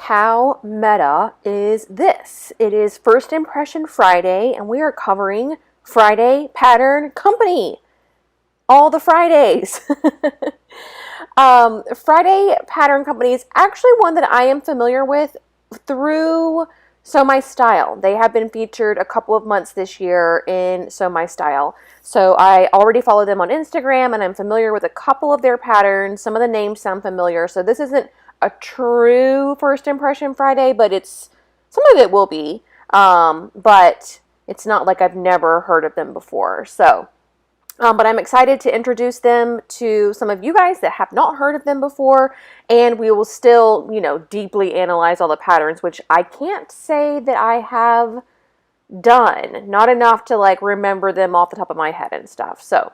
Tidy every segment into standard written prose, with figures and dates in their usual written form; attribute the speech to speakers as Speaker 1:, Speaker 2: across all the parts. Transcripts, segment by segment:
Speaker 1: how meta is this? It is First Impression Friday, and we are covering Friday Pattern Company. All the Fridays. Friday Pattern Company is actually one that I am familiar with through Sew My Style. They have been featured a couple of months this year in Sew My Style. So I already follow them on Instagram, and I'm familiar with a couple of their patterns. Some of the names sound familiar. So this isn't a true First Impression Friday, but some of it will be. But it's not like I've never heard of them before. So, but I'm excited to introduce them to some of you guys that have not heard of them before, and we will still, deeply analyze all the patterns, which I can't say that I have done. Not enough to remember them off the top of my head and stuff. So,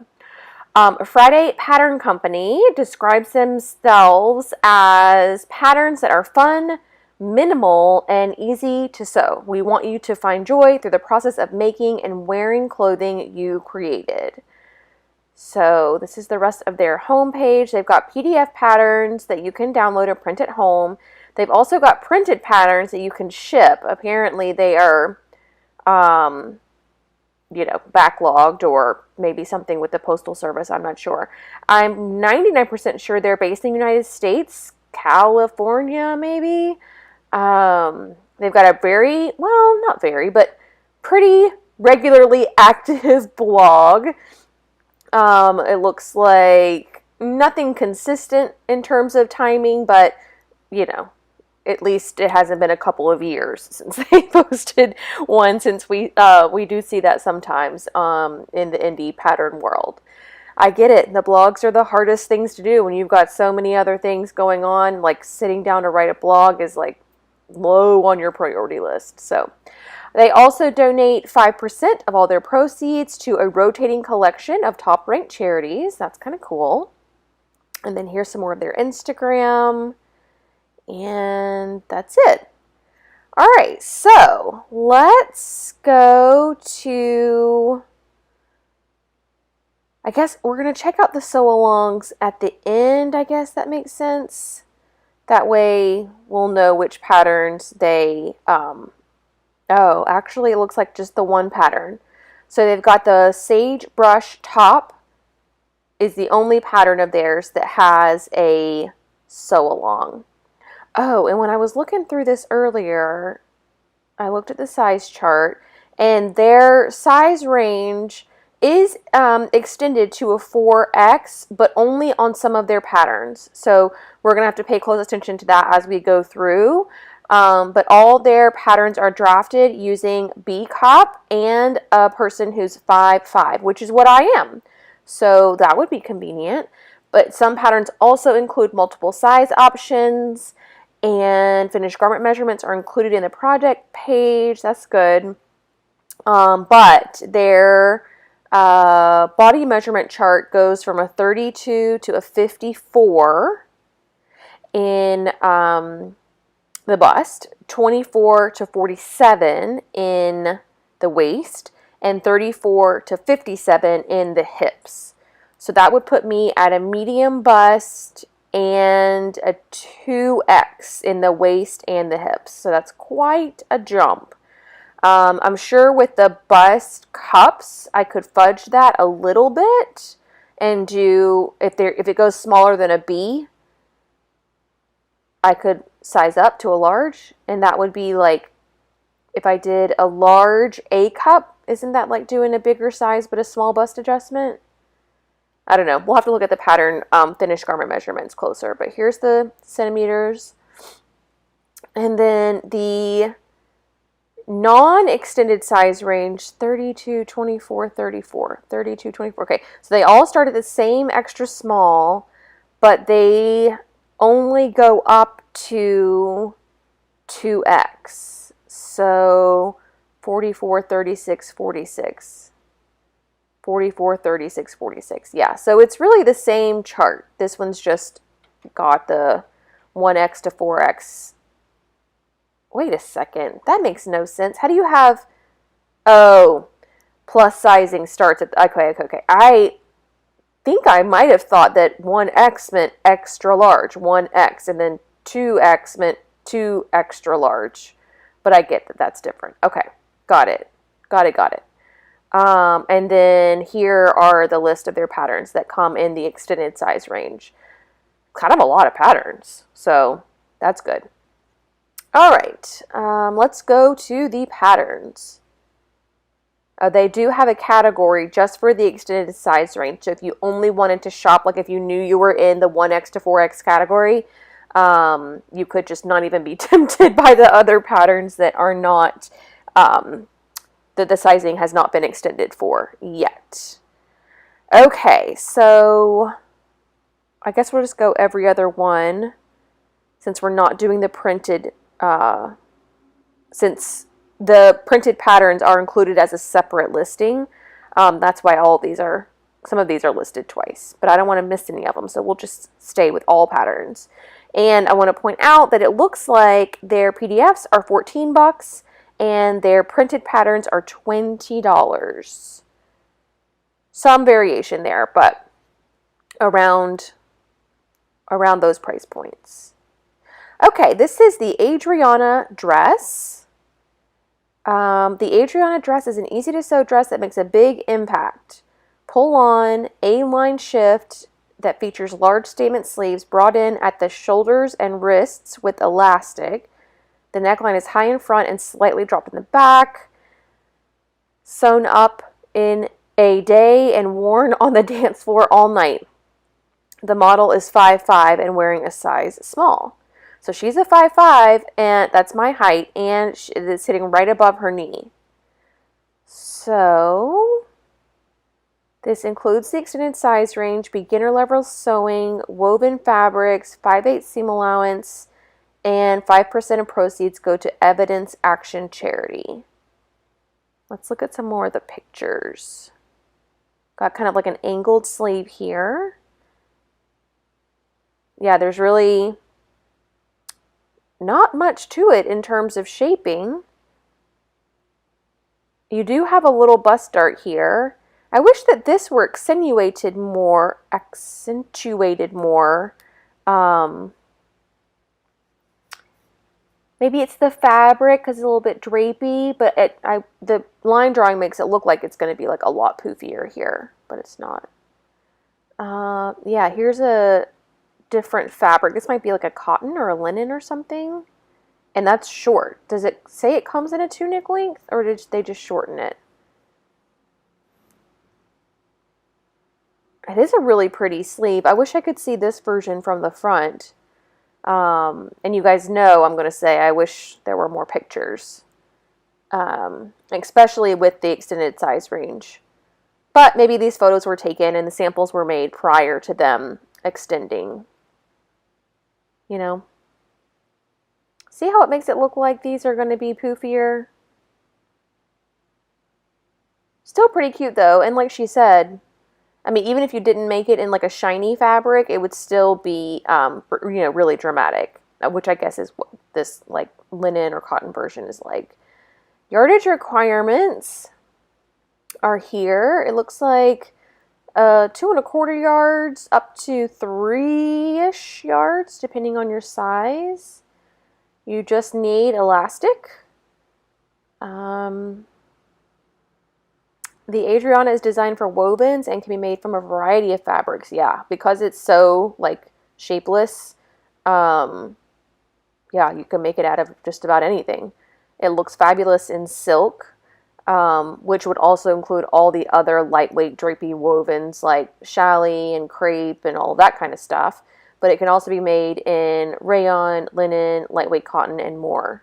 Speaker 1: Friday Pattern Company describes themselves as patterns that are fun, minimal, and easy to sew. We want you to find joy through the process of making and wearing clothing you created. So this is the rest of their homepage. They've got PDF patterns that you can download and print at home. They've also got printed patterns that you can ship. Apparently they are backlogged, or maybe something with the postal service. I'm not sure. I'm 99% sure they're based in the United States, California, maybe. They've got a but pretty regularly active blog. It looks like nothing consistent in terms of timing, but at least it hasn't been a couple of years since they posted one, since we do see that sometimes in the indie pattern world. I get it. The blogs are the hardest things to do when you've got so many other things going on. Like sitting down to write a blog is low on your priority list. So they also donate 5% of all their proceeds to a rotating collection of top-ranked charities. That's kind of cool. And then here's some more of their Instagram. And that's it. All right, so let's go to, I guess we're going to check out the sew-alongs at the end. I guess that makes sense. That way we'll know which patterns they, oh, actually it looks like just the one pattern. So they've got the Sage Brush Top is the only pattern of theirs that has a sew-along. Oh, and when I was looking through this earlier, I looked at the size chart, and their size range is extended to a 4X, but only on some of their patterns. So we're going to have to pay close attention to that as we go through. But all their patterns are drafted using B-Cop and a person who's 5'5", which is what I am. So that would be convenient. But some patterns also include multiple size options, and finished garment measurements are included in the project page. That's good. But their body measurement chart goes from a 32 to a 54 in the bust, 24 to 47 in the waist, and 34 to 57 in the hips. So that would put me at a medium bust and a 2X in the waist and the hips. So that's quite a jump. I'm sure with the bust cups, I could fudge that a little bit and do, if it goes smaller than a B, I could size up to a large, and that would be if I did a large A cup, isn't that like doing a bigger size but a small bust adjustment? I don't know. We'll have to look at the pattern finished garment measurements closer. But here's the centimeters. And then the non-extended size range, 32, 24, 34. 32, 24. Okay, so they all start at the same extra small, but they only go up to 2X. So 44, 36, 46. 44, 36, 46. Yeah, so it's really the same chart. This one's just got the 1X to 4X. Wait a second. That makes no sense. How do you have... Oh, plus sizing starts at... Okay. I think I might have thought that 1X meant extra large. 1X, and then 2X meant to extra large, but I get that that's different. Okay, got it. Got it. And then here are the list of their patterns that come in the extended size range. Kind of a lot of patterns, so that's good. All right, let's go to the patterns. They do have a category just for the extended size range. So if you only wanted to shop, like if you knew you were in the 1X to 4X category, you could just not even be tempted by the other patterns that are not, that the sizing has not been extended for yet. Okay, so I guess we'll just go every other one since we're not doing the printed, since the printed patterns are included as a separate listing. That's why some of these are listed twice, but I don't want to miss any of them, so we'll just stay with all patterns. And I want to point out that it looks like their PDFs are $14 and their printed patterns are $20. Some variation there, but around those price points. Okay, this is the Adriana dress. The Adriana dress is an easy to sew dress that makes a big impact. Pull on, A-line shift that features large statement sleeves brought in at the shoulders and wrists with elastic. The neckline is high in front and slightly dropped in the back. Sewn up in a day and worn on the dance floor all night. The model is 5'5" and wearing a size small. So she's a 5'5", and that's my height, and it's sitting right above her knee. So this includes the extended size range, beginner level sewing, woven fabrics, 5/8 seam allowance, and 5% of proceeds go to Evidence Action Charity. Let's look at some more of the pictures. Got kind of like an angled sleeve here. Yeah, there's really not much to it in terms of shaping. You do have a little bust dart here. I wish that this were accentuated more. Maybe it's the fabric because it's a little bit drapey, but the line drawing makes it look like it's going to be like a lot poofier here, but it's not. Yeah, here's a different fabric. This might be like a cotton or a linen or something, and that's short. Does it say it comes in a tunic length, or did they just shorten it? It is a really pretty sleeve. I wish I could see this version from the front. And you guys know I'm going to say I wish there were more pictures, especially with the extended size range. But maybe these photos were taken and the samples were made prior to them extending. You know? See how it makes it look like these are going to be poofier? Still pretty cute though, and like she said, I mean, even if you didn't make it in like a shiny fabric, it would still be, really dramatic, which I guess is what this like linen or cotton version is like. Yardage requirements are here. It looks like 2 1/4 yards up to 3-ish yards, depending on your size. You just need elastic. The Adriana is designed for wovens and can be made from a variety of fabrics. Yeah, because it's so like shapeless. Yeah, you can make it out of just about anything. It looks fabulous in silk, which would also include all the other lightweight drapey wovens like challis and crepe and all that kind of stuff. But it can also be made in rayon, linen, lightweight cotton, and more.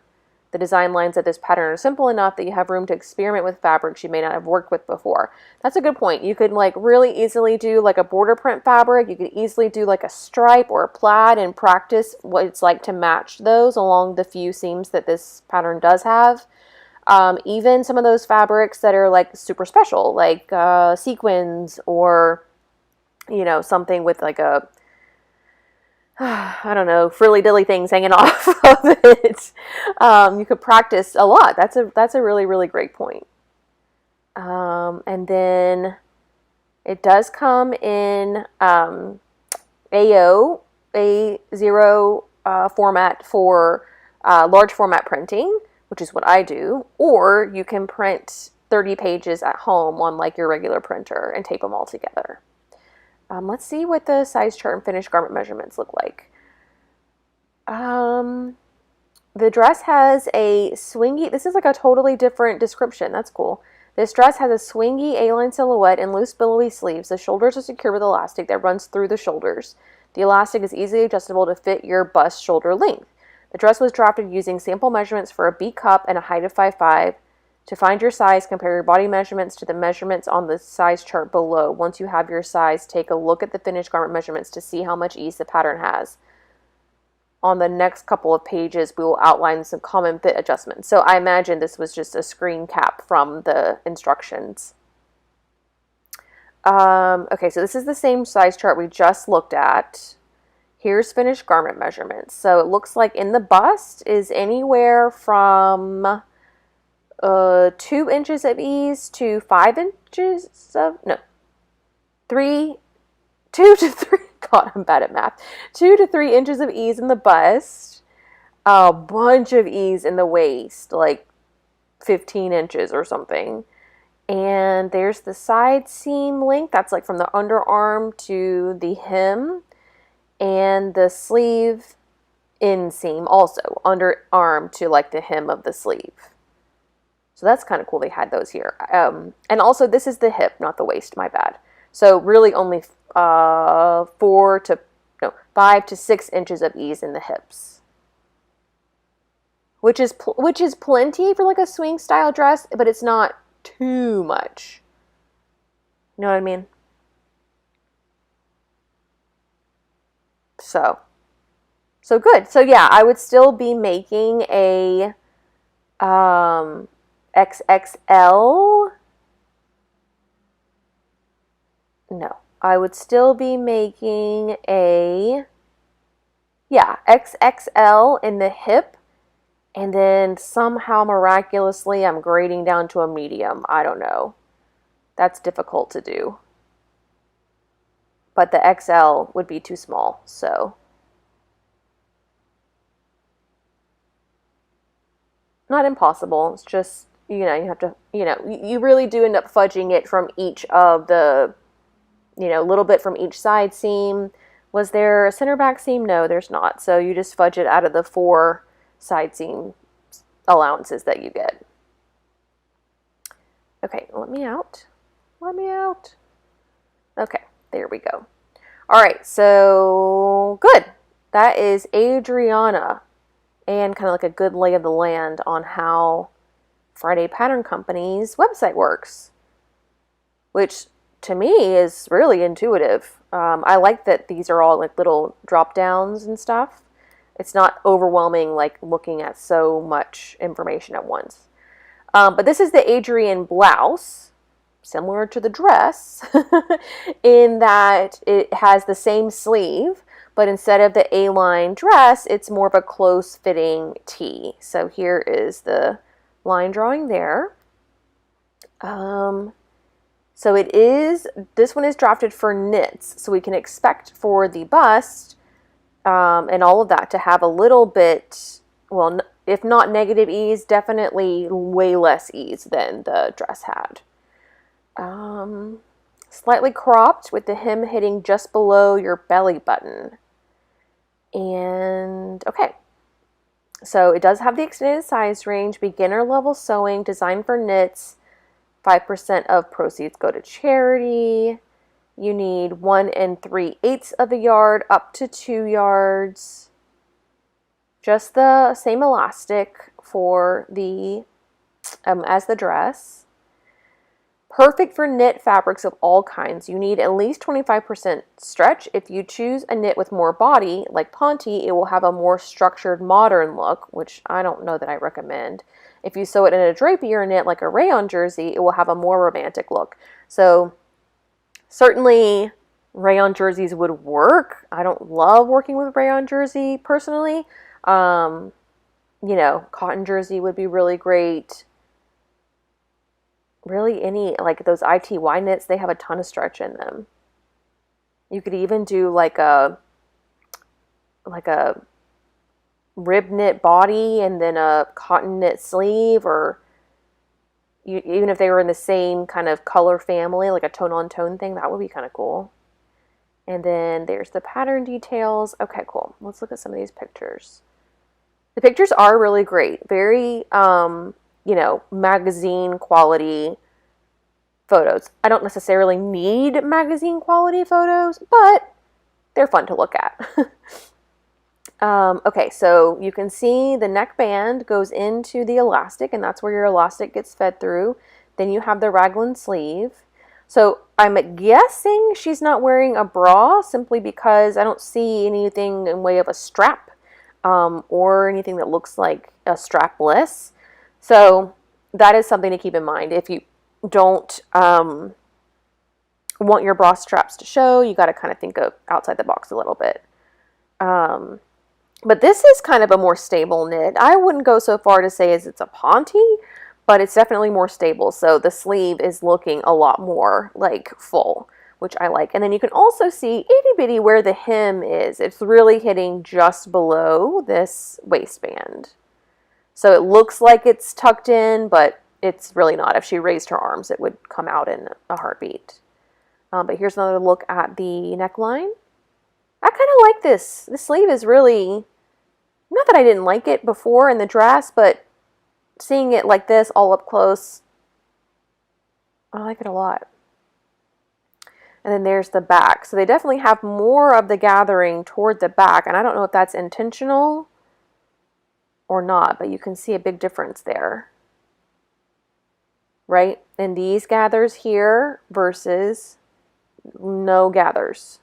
Speaker 1: The design lines of this pattern are simple enough that you have room to experiment with fabrics you may not have worked with before. That's a good point. You could like really easily do like a border print fabric. You could easily do like a stripe or a plaid and practice what it's like to match those along the few seams that this pattern does have. Even some of those fabrics that are like super special, like sequins or, something with like a, I don't know, frilly-dilly things hanging off of it. You could practice a lot. That's a really, really great point. And then it does come in A0 format for large format printing, which is what I do, or you can print 30 pages at home on like your regular printer and tape them all together. Let's see what the size chart and finished garment measurements look like. The dress has a swingy, this is like a totally different description. That's cool. This dress has a swingy A-line silhouette and loose billowy sleeves. The shoulders are secured with elastic that runs through the shoulders. The elastic is easily adjustable to fit your bust shoulder length. The dress was drafted using sample measurements for a B cup and a height of 5'5". To find your size, compare your body measurements to the measurements on the size chart below. Once you have your size, take a look at the finished garment measurements to see how much ease the pattern has. On the next couple of pages, we will outline some common fit adjustments. So I imagine this was just a screen cap from the instructions. Okay, so this is the same size chart we just looked at. Here's finished garment measurements. So it looks like in the bust is anywhere from 2 inches of ease to 5 inches of, no, 2 to 3, God, I'm bad at math. 2 to 3 inches of ease in the bust, a bunch of ease in the waist, like 15 inches or something. And there's the side seam length, that's like from the underarm to the hem, and the sleeve inseam also, underarm to like the hem of the sleeve. So that's kind of cool they had those here. And also this is the hip, not the waist, my bad. So really only 5 to 6 inches of ease in the hips, which is plenty for like a swing style dress, but it's not too much. You know what I mean? So good. So yeah, I would still be making a XXL. No, I would still be making a, yeah, XXL in the hip, and then somehow miraculously I'm grading down to a medium. I don't know. That's difficult to do. But the XL would be too small, so. Not impossible. It's just, you know, you have to, you know, you really do end up fudging it from each of the, you know, a little bit from each side seam. Was there a center back seam? No, there's not. So you just fudge it out of the 4 side seam allowances that you get. Okay, let me out. Let me out. Okay, there we go. All right, so good. That is Adriana, and kind of like a good lay of the land on how Friday Pattern Company's website works, which to me is really intuitive. I like that these are all like little drop downs and stuff. It's not overwhelming like looking at so much information at once. But this is the Adrian blouse, similar to the dress, in that it has the same sleeve, but instead of the A-line dress, it's more of a close-fitting tee. So here is the line drawing there. So it is, this one is drafted for knits, so we can expect for the bust and all of that to have a little bit, well, if not negative ease, definitely way less ease than the dress had. Slightly cropped with the hem hitting just below your belly button. And okay, so it does have the extended size range, beginner level sewing, designed for knits. 5% of proceeds go to charity. You need 1 3/8 of a yard up to 2 yards. Just the same elastic for the as the dress. Perfect for knit fabrics of all kinds. You need at least 25% stretch. If you choose a knit with more body, like Ponte, it will have a more structured modern look, which I don't know that I recommend. If you sew it in a drapier knit like a rayon jersey, it will have a more romantic look. So certainly rayon jerseys would work. I don't love working with rayon jersey personally. You know, cotton jersey would be really great. Really any, like those ITY knits, they have a ton of stretch in them. You could even do like a rib knit body and then a cotton knit sleeve, or even if they were in the same kind of color family, like a tone on tone thing, that would be kind of cool. And then there's the pattern details. Okay, cool. Let's look at some of these pictures. The pictures are really great. Very, you know, magazine quality photos. I don't necessarily need magazine quality photos, but they're fun to look at. Okay, so you can see the neckband goes into the elastic, and that's where your elastic gets fed through. Then you have the raglan sleeve. So I'm guessing she's not wearing a bra simply because I don't see anything in way of a strap or anything that looks like a strapless. So that is something to keep in mind. If you don't want your bra straps to show, you got to kind of think of outside the box a little bit. But this is kind of a more stable knit. I wouldn't go so far to say as it's a ponte, but it's definitely more stable. So the sleeve is looking a lot more like full, which I like. And then you can also see itty bitty where the hem is. It's really hitting just below this waistband. So it looks like it's tucked in, but it's really not. If she raised her arms, it would come out in a heartbeat. But here's another look at the neckline. I kind of like this. The sleeve is really, not that I didn't like it before in the dress, but seeing it like this all up close, I like it a lot. And then there's the back. So they definitely have more of the gathering toward the back, and I don't know if that's intentional or not, but you can see a big difference there. Right? And these gathers here versus no gathers.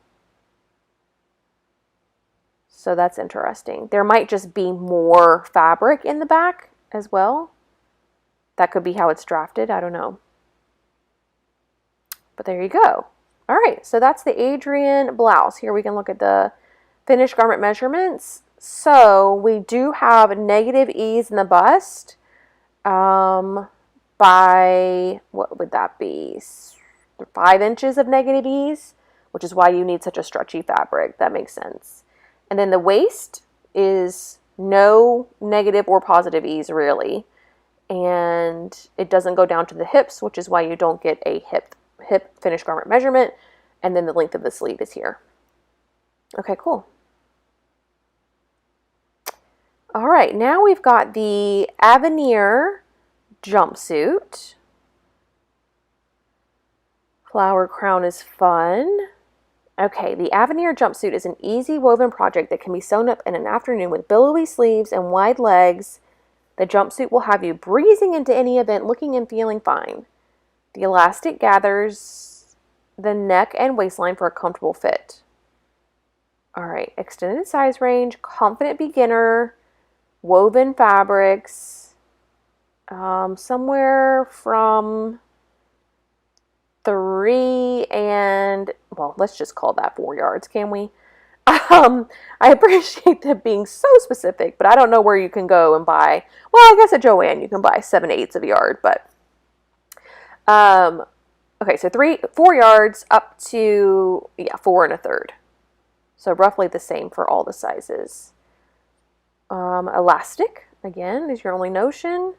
Speaker 1: So that's interesting. There might just be more fabric in the back as well. That could be how it's drafted. I don't know. But there you go. All right, so that's the Adrian blouse. Here we can look at the finished garment measurements. So we do have negative ease in the bust by, what would that be, 5 inches of negative ease, which is why you need such a stretchy fabric. That makes sense. And then the waist is no negative or positive ease, really. And it doesn't go down to the hips, which is why you don't get a hip finished garment measurement. And then the length of the sleeve is here. Okay, cool. All right, now we've got the Avenir jumpsuit. Flower crown is fun. Okay, the Avenir jumpsuit is an easy woven project that can be sewn up in an afternoon with billowy sleeves and wide legs. The jumpsuit will have you breezing into any event looking and feeling fine. The elastic gathers the neck and waistline for a comfortable fit. All right, extended size range, confident beginner, woven fabrics, somewhere from 3 and, well, let's just call that 4 yards, can we? I appreciate them being so specific, but I don't know where you can go and buy, well, I guess at Joann you can buy 7/8 of a yard, but, okay, so 4 yards up to, yeah, 4 1/3. So roughly the same for all the sizes. Elastic, again, is your only notion.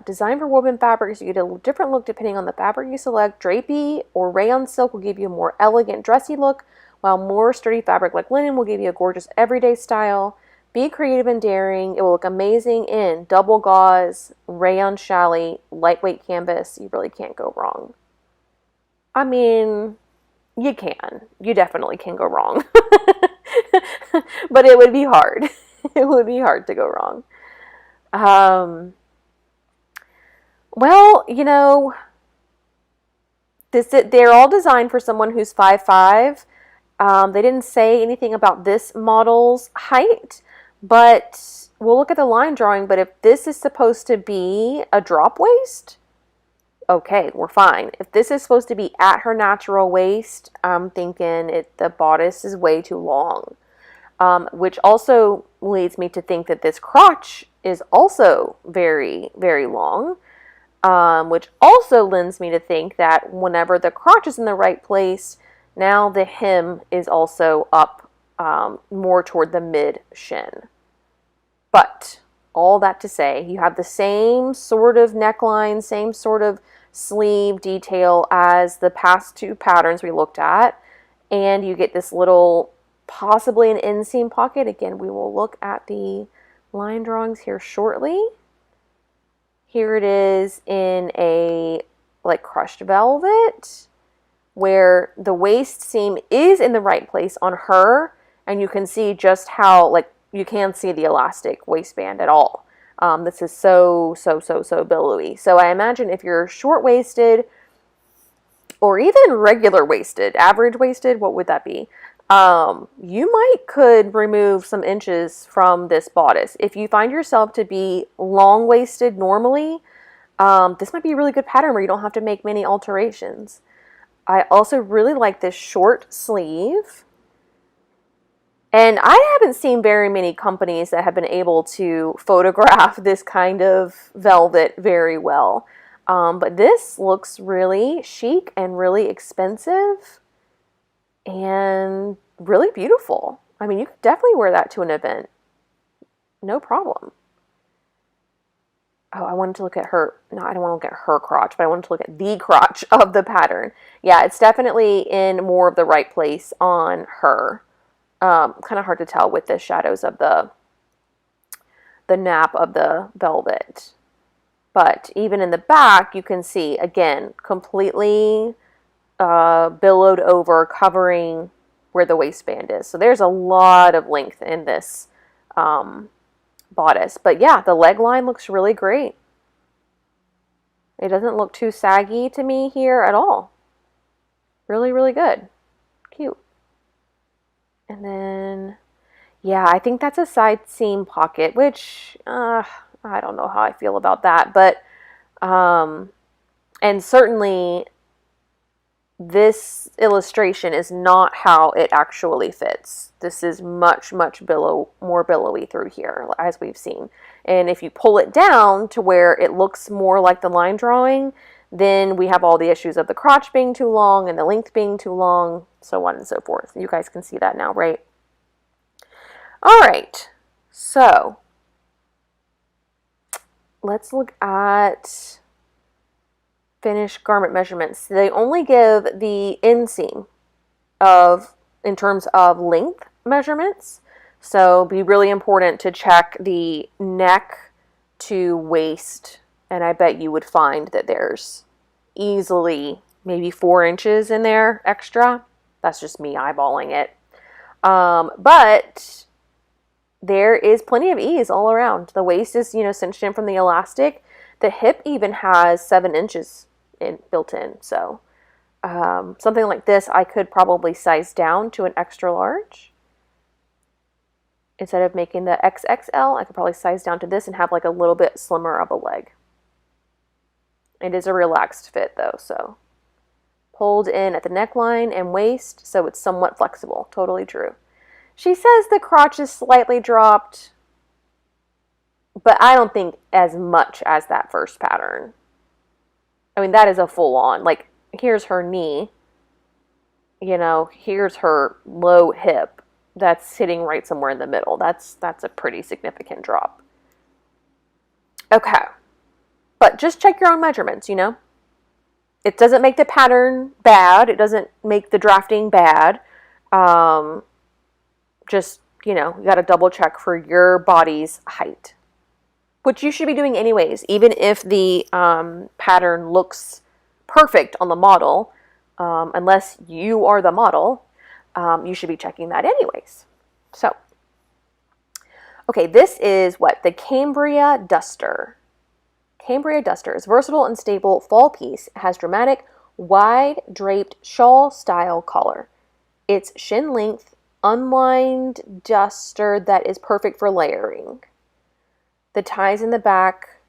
Speaker 1: Designed for woven fabrics, you get a different look depending on the fabric you select. Drapey or rayon silk will give you a more elegant, dressy look, while more sturdy fabric like linen will give you a gorgeous everyday style. Be creative and daring. It will look amazing in double gauze, rayon challis, lightweight canvas. You really can't go wrong. I mean, you can. You definitely can go wrong. But it would be hard. It would be hard to go wrong. Well, you know, they're all designed for someone who's 5'5". They didn't say anything about this model's height, but we'll look at the line drawing. But if this is supposed to be a drop waist, okay, we're fine. If this is supposed to be at her natural waist, I'm thinking the bodice is way too long, which also leads me to think that this crotch is also very, very long. Which also lends me to think that whenever the crotch is in the right place, now the hem is also up more toward the mid shin. But all that to say, you have the same sort of neckline, same sort of sleeve detail as the past two patterns we looked at, and you get this little, possibly an inseam pocket. Again, we will look at the line drawings here shortly. Here it is in a like crushed velvet, where the waist seam is in the right place on her, and you can see just how, like, you can't see the elastic waistband at all. This is so billowy. So I imagine if you're short-waisted or even regular waisted, average waisted, what would that be? You could remove some inches from this bodice. If you find yourself to be long-waisted normally, this might be a really good pattern where you don't have to make many alterations. I also really like this short sleeve. And I haven't seen very many companies that have been able to photograph this kind of velvet very well. But this looks really chic and really expensive and really beautiful. I mean, you could definitely wear that to an event. No problem. Oh, I wanted to look at her. No, I don't want to look at her crotch, but I wanted to look at the crotch of the pattern. Yeah, it's definitely in more of the right place on her. Kind of hard to tell with the shadows of the nap of the velvet. But even in the back, you can see, again, completely billowed over, covering where the waistband is. So there's a lot of length in this bodice. But yeah, the leg line looks really great. It doesn't look too saggy to me here at all. Really, really good. Cute. And then, yeah, I think that's a side seam pocket, which I don't know how I feel about that. But, and certainly this illustration is not how it actually fits. This is much more billowy through here, as we've seen. And if you pull it down to where it looks more like the line drawing, then we have all the issues of the crotch being too long and the length being too long, so on and so forth. You guys can see that now, right? All right, so let's look at finished garment measurements. They only give the inseam in terms of length measurements, so be really important to check the neck to waist, and I bet you would find that there's easily maybe 4 inches in there extra. That's just me eyeballing it. But there is plenty of ease all around. The waist is, cinched in from the elastic. The hip even has 7 inches built in. So something like this, I could probably size down to an extra large. Instead of making the XXL, I could probably size down to this and have like a little bit slimmer of a leg. It is a relaxed fit though, so pulled in at the neckline and waist, so it's somewhat flexible. Totally true. She says the crotch is slightly dropped, but I don't think as much as that first pattern. I mean, that is a full-on, like, here's her knee, here's her low hip. That's sitting right somewhere in the middle. That's a pretty significant drop. Okay. But just check your own measurements, It doesn't make the pattern bad. It doesn't make the drafting bad. Just, you got to double check for your body's height, which you should be doing anyways, even if the pattern looks perfect on the model, unless you are the model, you should be checking that anyways. So, okay, this is the Cambria Duster. Cambria Duster is versatile and stable fall piece. It has dramatic, wide draped shawl style collar. It's shin length, unlined duster that is perfect for layering. The ties in the back.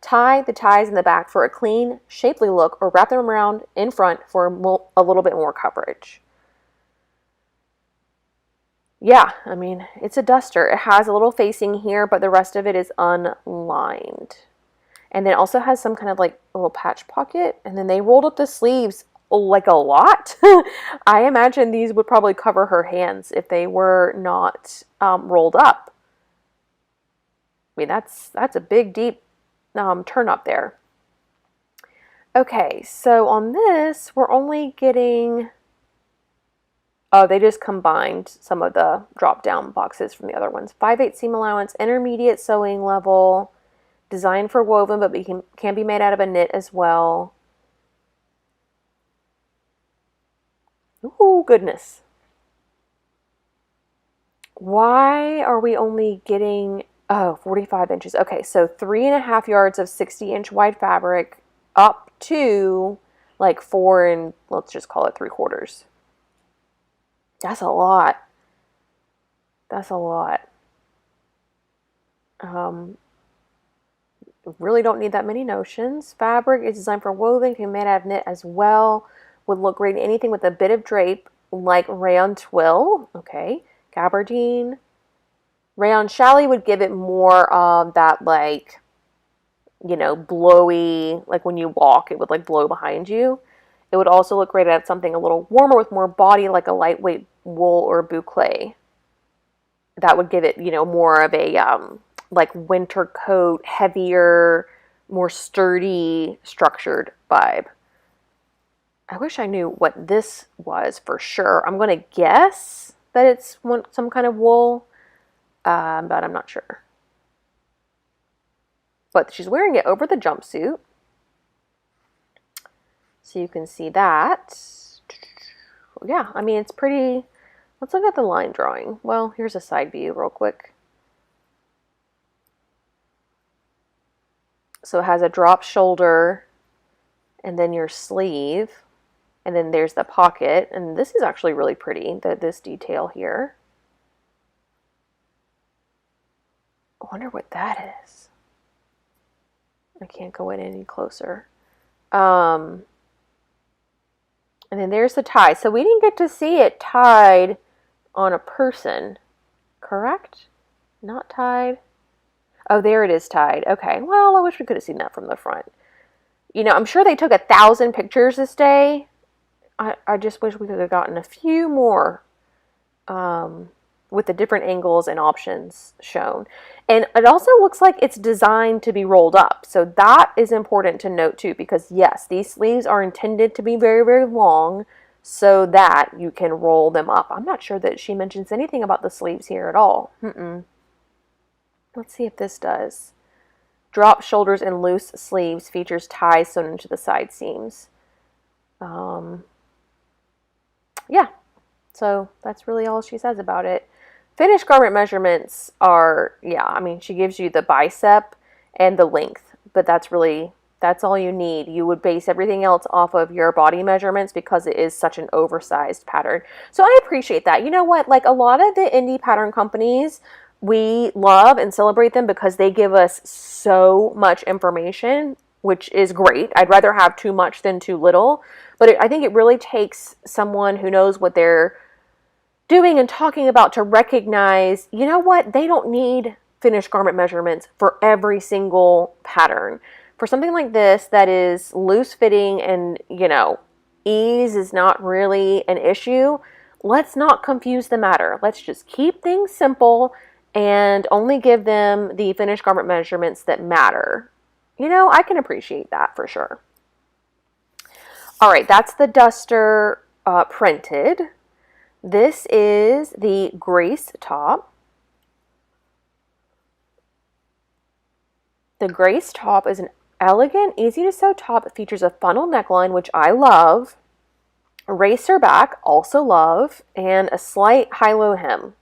Speaker 1: Tie the ties in the back for a clean, shapely look, or wrap them around in front for a little bit more coverage. Yeah, I mean, it's a duster. It has a little facing here, but the rest of it is unlined. And then it also has some kind of like little patch pocket. And then they rolled up the sleeves like a lot. I imagine these would probably cover her hands if they were not rolled up. I mean, that's a big, deep turn up there. Okay, so on this, we're only getting... Oh, they just combined some of the drop-down boxes from the other ones. 5/8 seam allowance, intermediate sewing level, designed for woven, but can be made out of a knit as well. Ooh, goodness. Why are we only getting, 45 inches? Okay, so 3.5 yards of 60-inch wide fabric up to like 4 and let's just call it 3/4. That's a lot. That's a lot. Really don't need that many notions. Fabric is designed for woven, can be made out of knit as well. Would look great in anything with a bit of drape, like rayon twill. Okay, gabardine. Rayon challis would give it more of that, like, you know, blowy, like when you walk, it would like blow behind you. It would also look great at something a little warmer with more body, like a lightweight wool or boucle. That would give it, you know, more of a like winter coat, heavier, more sturdy, structured vibe. I wish I knew what this was for sure. I'm going to guess that it's some kind of wool, but I'm not sure. But she's wearing it over the jumpsuit. So you can see that. Yeah, I mean, it's pretty... Let's look at the line drawing. Well, here's a side view real quick. So it has a drop shoulder and then your sleeve. And then there's the pocket. And this is actually really pretty, this detail here. I wonder what that is. I can't go in any closer. And then there's the tie. So we didn't get to see it tied on a person, correct? Not tied. Oh, there it is tied. Okay, well, I wish we could have seen that from the front. You know, I'm sure they took 1,000 pictures this day. I just wish we could have gotten a few more with the different angles and options shown. And it also looks like it's designed to be rolled up. So that is important to note too, because yes, these sleeves are intended to be very, very long so that you can roll them up. I'm not sure that she mentions anything about the sleeves here at all. Let's see if this does. Drop shoulders and loose sleeves, features ties sewn into the side seams. Yeah, so that's really all she says about it. Finished garment measurements are, yeah, I mean, she gives you the bicep and the length, but that's all you need. You would base everything else off of your body measurements because it is such an oversized pattern. So I appreciate that. You know what? Like a lot of the indie pattern companies, we love and celebrate them because they give us so much information, which is great. I'd rather have too much than too little. But I think it really takes someone who knows what they're doing and talking about to recognize, you know what? They don't need finished garment measurements for every single pattern. For something like this that is loose fitting and, you know, ease is not really an issue, let's not confuse the matter. Let's just keep things simple and only give them the finished garment measurements that matter. You know, I can appreciate that for sure. All right, that's the duster printed. This is the Grace top. The Grace top is an elegant, easy to sew top. It features a funnel neckline, which I love, a racer back, also love, and a slight high-low hem.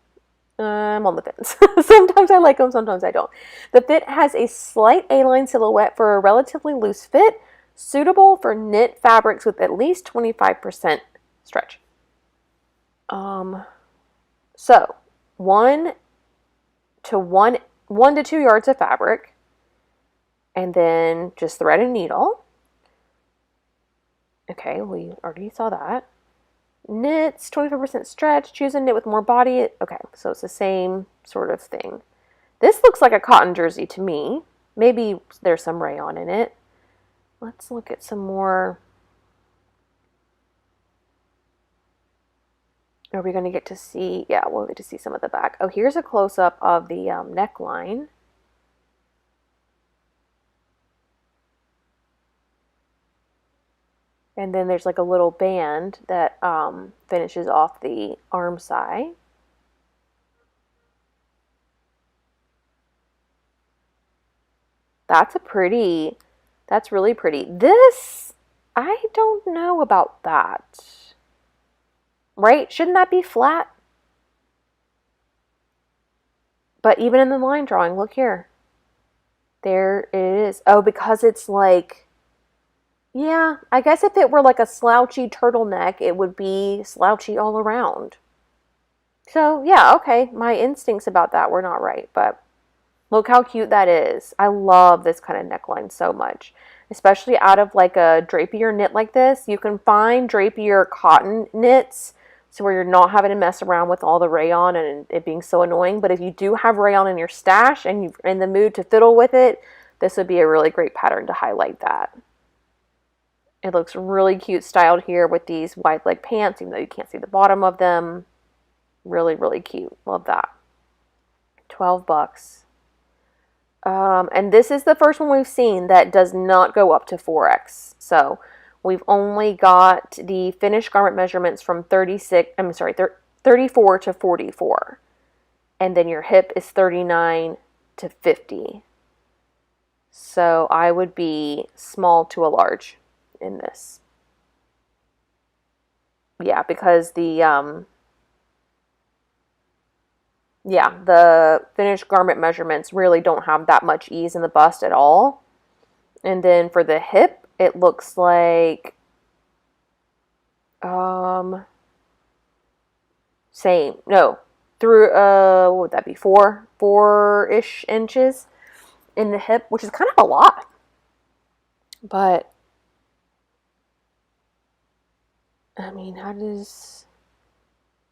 Speaker 1: I'm on the fence. Sometimes I like them, sometimes I don't. The fit has a slight A-line silhouette for a relatively loose fit, suitable for knit fabrics with at least 25% stretch. So 1 to 2 yards of fabric, and then just thread and needle. Okay, we already saw that. Knits, 25% stretch, choose a knit with more body. Okay, so it's the same sort of thing. This looks like a cotton jersey to me. Maybe there's some rayon in it. Let's look at some more Are we going to get to see? Yeah, we'll get to see some of the back. Oh, here's a close-up of the neckline. And then there's like a little band that finishes off the arm side. That's that's really pretty. This, I don't know about that. Right? Shouldn't that be flat? But even in the line drawing, look here. There it is. Oh, because it's like, yeah, I guess if it were like a slouchy turtleneck, it would be slouchy all around. So, yeah, okay, my instincts about that were not right, but look how cute that is. I love this kind of neckline so much, especially out of like a drapier knit like this. You can find drapier cotton knits, so where you're not having to mess around with all the rayon and it being so annoying. But if you do have rayon in your stash and you're in the mood to fiddle with it, this would be a really great pattern to highlight that. It looks really cute styled here with these wide leg pants, even though you can't see the bottom of them. Really, really cute. Love that. 12 bucks. And this is the first one we've seen that does not go up to 4X. So we've only got the finished garment measurements from 34 to 44. And then your hip is 39 to 50. So I would be small to a large in this. Yeah, because the finished garment measurements really don't have that much ease in the bust at all. And then for the hip, it looks like same. No. Through what would that be? 4-ish inches in the hip, which is kind of a lot. But I mean, how does,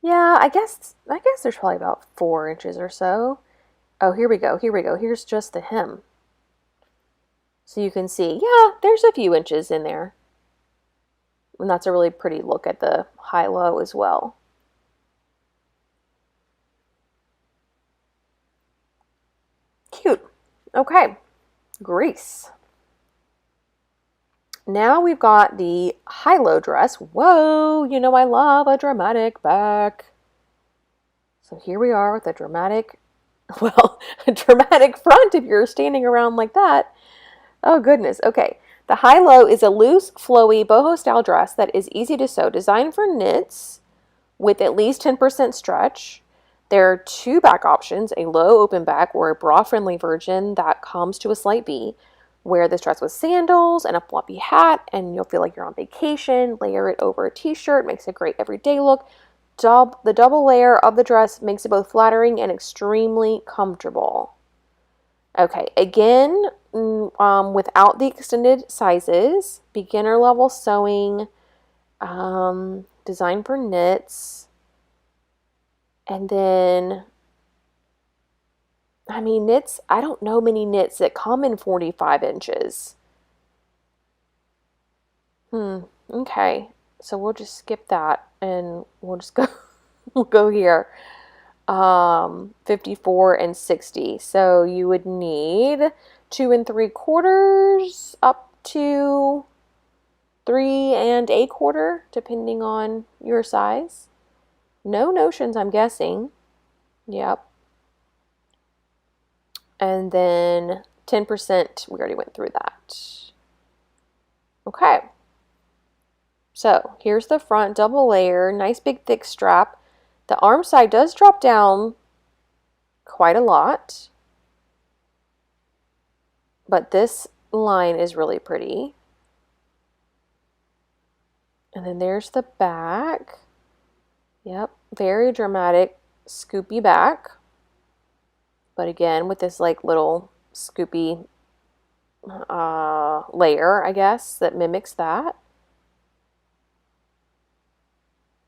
Speaker 1: yeah, I guess there's probably about 4 inches or so. Oh, here we go. Here's just the hem. So you can see, yeah, there's a few inches in there. And that's a really pretty look at the high-low as well. Cute. Okay. Grease. Now we've got the high-low dress. Whoa, you know I love a dramatic back. So here we are with a dramatic, well, a dramatic front if you're standing around like that. Oh goodness, okay. The high-low is a loose, flowy, boho-style dress that is easy to sew, designed for knits with at least 10% stretch. There are 2 back options, a low open back or a bra-friendly version that comes to a slight V. Wear this dress with sandals and a floppy hat and you'll feel like you're on vacation. Layer it over a t-shirt, makes a great everyday look. The double layer of the dress makes it both flattering and extremely comfortable. Okay, again, without the extended sizes, beginner level sewing, designed for knits, and then, I mean, knits, I don't know many knits that come in 45 inches. Okay, so we'll just skip that and we'll just go, we'll go here. 54 and 60. So you would need 2 3/4 up to 3 1/4, depending on your size. No notions, I'm guessing. Yep. And then 10%, we already went through that. Okay. So here's the front, double layer, nice big thick strap. The arm side does drop down quite a lot, but this line is really pretty. And then there's the back. Yep, very dramatic, scoopy back. But again, with this like little scoopy layer, I guess, that mimics that.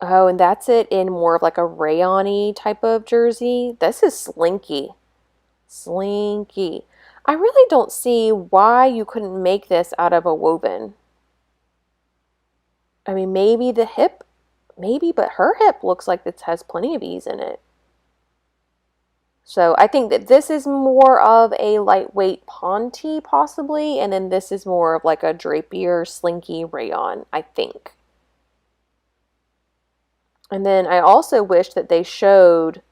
Speaker 1: Oh, and that's it in more of like a rayon-y type of jersey. This is slinky. Slinky. I really don't see why you couldn't make this out of a woven. I mean, maybe the hip maybe, but her hip looks like it has plenty of ease in it. So I think that this is more of a lightweight ponte possibly, and then this is more of like a drapier, slinky rayon, I think. And then I also wish that they showed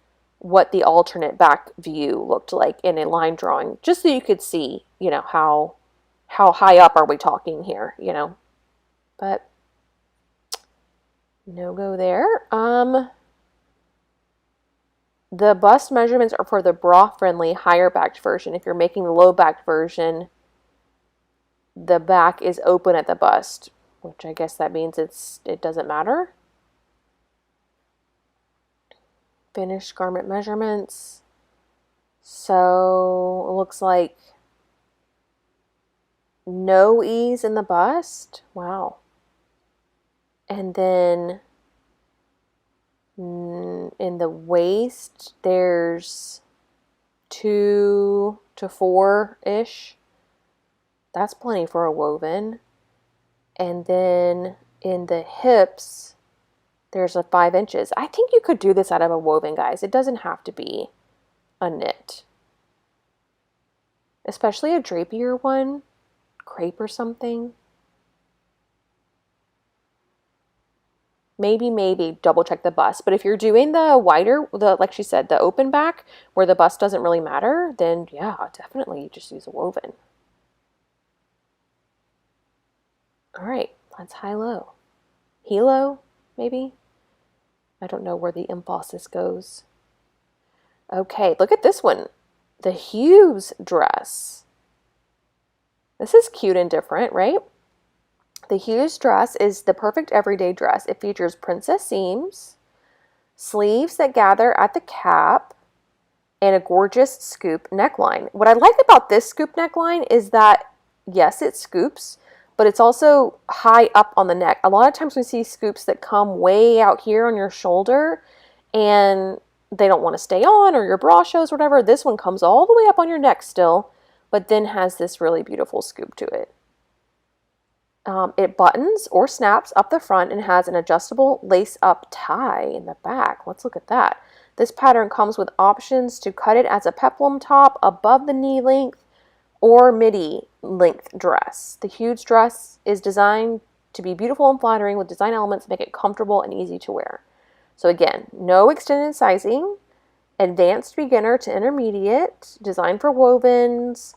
Speaker 1: what the alternate back view looked like in a line drawing, just so you could see, you know, how high up are we talking here, you know. But no go there. The bust measurements are for the bra-friendly higher backed version. If you're making the low backed version, the back is open at the bust, which I guess that means it doesn't matter. Finished garment measurements. So it looks like no ease in the bust. Wow. And then in the waist, there's 2 to 4-ish. That's plenty for a woven. And then in the hips, there's a 5 inches. I think you could do this out of a woven, guys. It doesn't have to be a knit. Especially a drapier one, crepe or something. Maybe double check the bust. But if you're doing the wider, like she said, the open back, where the bust doesn't really matter, then yeah, definitely you just use a woven. All right, let's high-low. Helo, maybe? I don't know where the emphasis goes. Okay, look at this one. The Hughes dress. This is cute and different, right? The Hughes dress is the perfect everyday dress. It features princess seams, sleeves that gather at the cap, and a gorgeous scoop neckline. What I like about this scoop neckline is that, yes, it scoops, but it's also high up on the neck. A lot of times we see scoops that come way out here on your shoulder, and they don't want to stay on, or your bra shows, whatever. This one comes all the way up on your neck still, but then has this really beautiful scoop to it. It buttons or snaps up the front and has an adjustable lace-up tie in the back. Let's look at that. This pattern comes with options to cut it as a peplum top above the knee length or midi length dress. The Hughes dress is designed to be beautiful and flattering with design elements that make it comfortable and easy to wear. So again, no extended sizing, advanced beginner to intermediate, designed for wovens,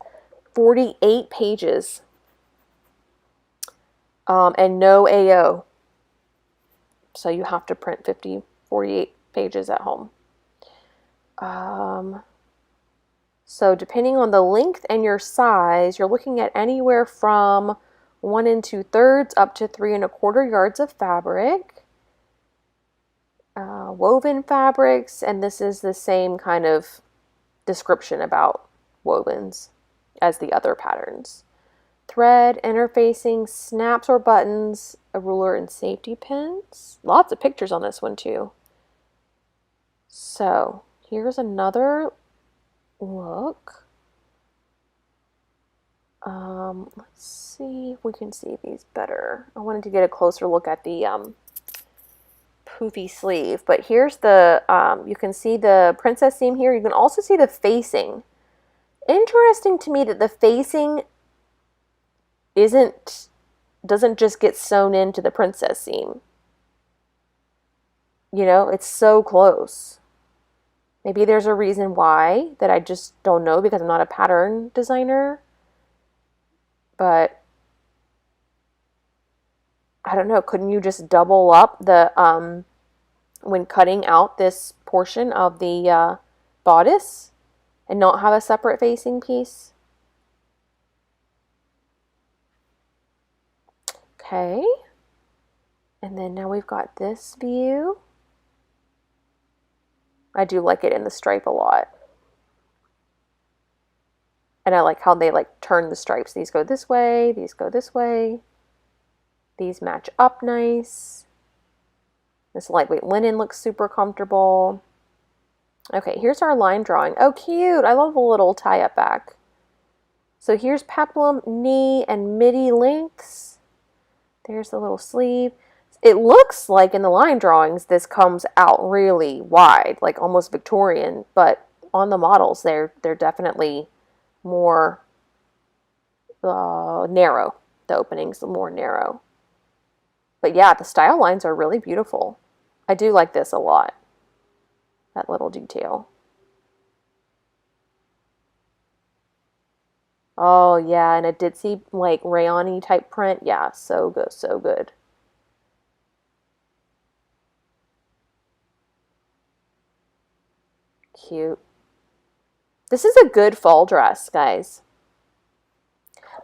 Speaker 1: 48 pages. And no AO. So you have to print 48 pages at home. So depending on the length and your size, you're looking at anywhere from 1 2/3 up to 3 1/4 yards of fabric. Woven fabrics, and this is the same kind of description about wovens as the other patterns. Thread, interfacing, snaps or buttons, a ruler, and safety pins. Lots of pictures on this one too. So here's another look. Let's see if we can see these better. I wanted to get a closer look at the poofy sleeve, but here's the, you can see the princess seam here. You can also see the facing. Interesting to me that the facing doesn't just get sewn into the princess seam. You know, it's so close. Maybe there's a reason why that I just don't know because I'm not a pattern designer. But I don't know, couldn't you just double up the when cutting out this portion of the bodice and not have a separate facing piece? Okay, and then now we've got this view. I do like it in the stripe a lot. And I like how they like turn the stripes. These go this way, these go this way. These match up nice. This lightweight linen looks super comfortable. Okay, here's our line drawing. Oh, cute. I love the little tie-up back. So here's peplum, knee, and midi lengths. There's the little sleeve. it looks like in the line drawings this comes out really wide, like almost Victorian, but on the models they're definitely more narrow. The opening's more narrow. But yeah, the style lines are really beautiful. I do like this a lot. That little detail. Oh yeah, and a ditzy like rayon-y type print. Yeah, so good, so good. Cute. This is a good fall dress, guys.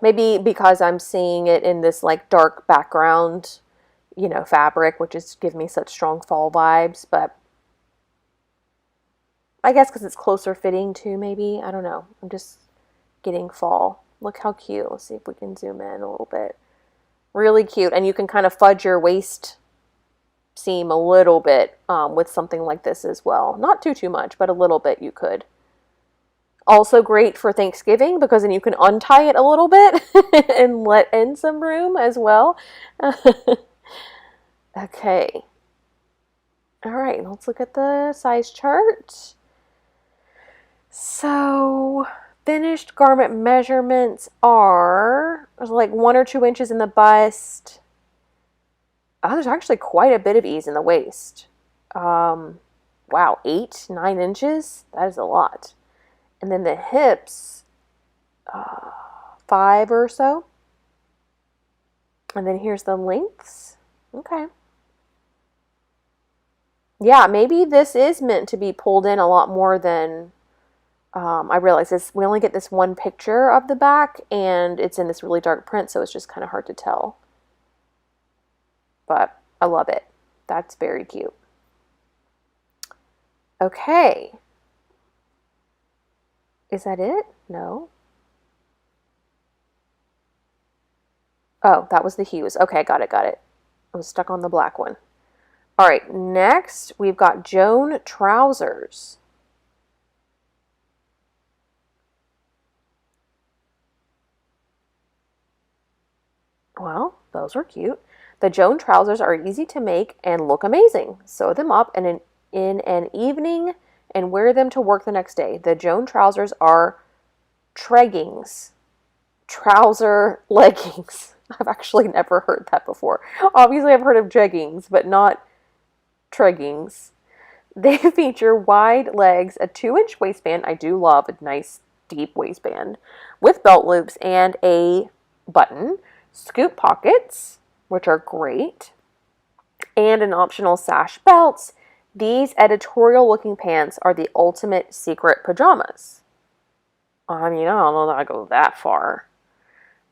Speaker 1: Maybe because I'm seeing it in this like dark background, you know, fabric, which is give me such strong fall vibes, but I guess because it's closer fitting too, maybe. I don't know. I'm just getting fall. Look how cute. Let's see if we can zoom in a little bit. Really cute. And you can kind of fudge your waist seam a little bit with something like this as well. Not too much, but a little bit you could. Also great for Thanksgiving because then you can untie it a little bit and let in some room as well. Okay. All right, let's look at the size chart. So, finished garment measurements are like 1 or 2 inches in the bust. Oh, there's actually quite a bit of ease in the waist. Wow, 8, 9 inches? That is a lot. And then the hips, 5 or so. And then here's the lengths. Okay. Yeah, maybe this is meant to be pulled in a lot more than I realize this. We only get this one picture of the back, and it's in this really dark print, so it's just kind of hard to tell. But I love it. That's very cute. Okay. Is that it? No. Oh, that was the hues. Okay, got it. I was stuck on the black one. All right, next we've got Joan trousers. Well, those are cute. The Joan trousers are easy to make and look amazing. Sew them up in an evening and wear them to work the next day. The Joan trousers are treggings. Trouser leggings. I've actually never heard that before. Obviously, I've heard of jeggings, but not treggings. They feature wide legs, a 2-inch waistband. I do love a nice deep waistband with belt loops and a button, scoop pockets, which are great, and an optional sash belts. These editorial looking pants are the ultimate secret pajamas. I mean, I don't know that I go that far.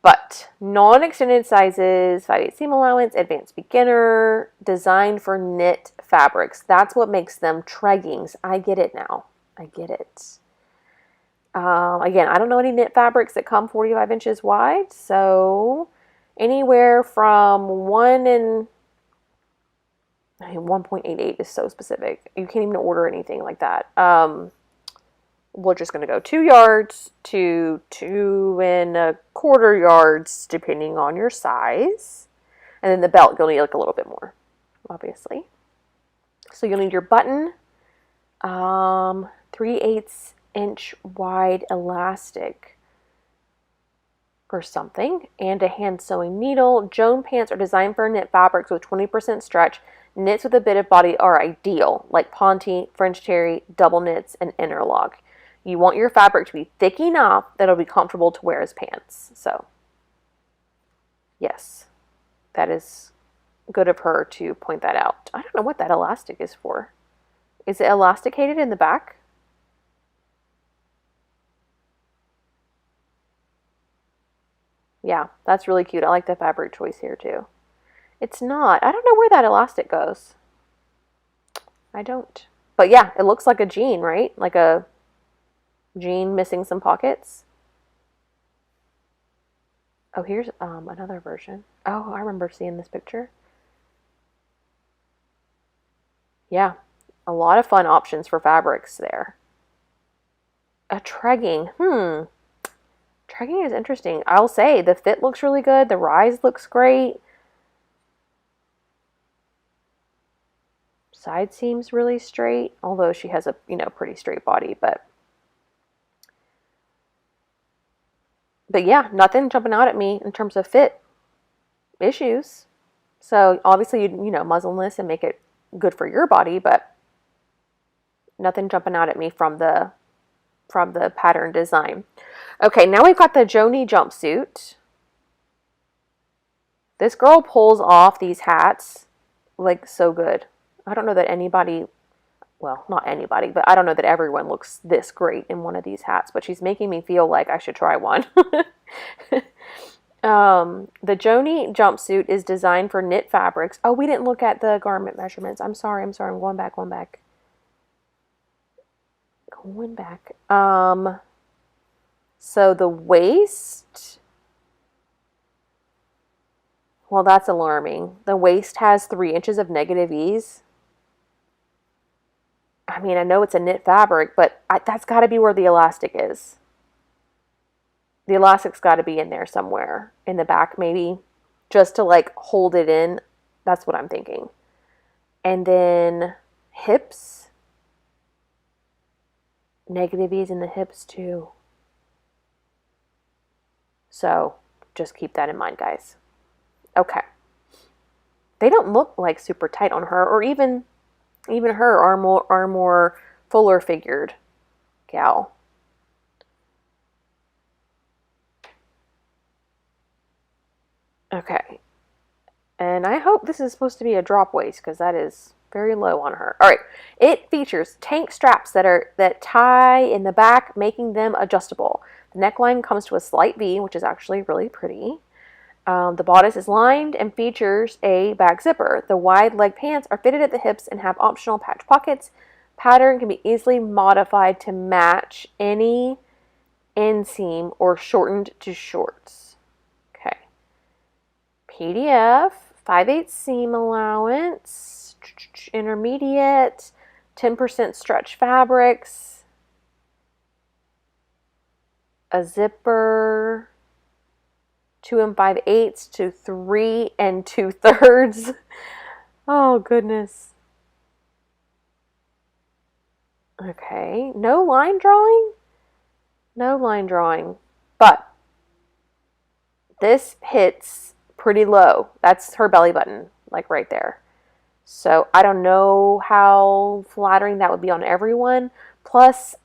Speaker 1: But non-extended sizes, 5/8 seam allowance, advanced beginner, designed for knit fabrics. That's what makes them treggings. I get it now. I get it. Again, I don't know any knit fabrics that come 45 inches wide, so anywhere from 1.88 is so specific. You can't even order anything like that. We're just going to go 2 yards to 2.25 yards, depending on your size. And then the belt, you'll need like a little bit more, obviously. So you'll need your button, 3/8 inch wide elastic or something, and a hand sewing needle. Joan pants are designed for knit fabrics with 20% stretch. Knits with a bit of body are ideal, like Ponte, French terry, double knits, and interlock. You want your fabric to be thick enough that it'll be comfortable to wear as pants. So, yes, that is good of her to point that out. I don't know what that elastic is for. Is it elasticated in the back? Yeah, that's really cute. I like the fabric choice here too. It's not. I don't know where that elastic goes. I don't. But yeah, it looks like a jean, right? Like a jean missing some pockets. Oh, here's another version. Oh, I remember seeing this picture. Yeah, a lot of fun options for fabrics there. A tregging. Tregging is interesting. I'll say the fit looks really good. The rise looks great. side seams really straight, although she has a, you know, pretty straight body, but yeah, nothing jumping out at me in terms of fit issues. So obviously you know, muslin this and make it good for your body, but nothing jumping out at me from the pattern design. Okay, now we've got the Joni jumpsuit. This girl pulls off these hats like so good. I don't know that anybody, well, not anybody, but I don't know that everyone looks this great in one of these hats, but she's making me feel like I should try one. The Joni jumpsuit is designed for knit fabrics. Oh, we didn't look at the garment measurements. I'm sorry. I'm going back. So the waist, well, that's alarming. The waist has 3 inches of negative ease. I mean, I know it's a knit fabric, but that's got to be where the elastic is. The elastic's got to be in there somewhere. In the back, maybe. Just to, like, hold it in. That's what I'm thinking. And then hips. Negative ease in the hips, too. So, just keep that in mind, guys. Okay. They don't look, like, super tight on her, or even her are more fuller figured gal. Okay. And I hope this is supposed to be a drop waist, because that is very low on her. All right. It features tank straps that tie in the back, making them adjustable. The neckline comes to a slight V, which is actually really pretty. The bodice is lined and features a back zipper. The wide leg pants are fitted at the hips and have optional patch pockets. Pattern can be easily modified to match any inseam or shortened to shorts. Okay. PDF, 5/8 seam allowance, intermediate, 10% stretch fabrics, a zipper, 2 5/8 to 3 2/3. Oh, goodness. Okay. No line drawing? No line drawing. But this hits pretty low. That's her belly button, like right there. So I don't know how flattering that would be on everyone. Plus,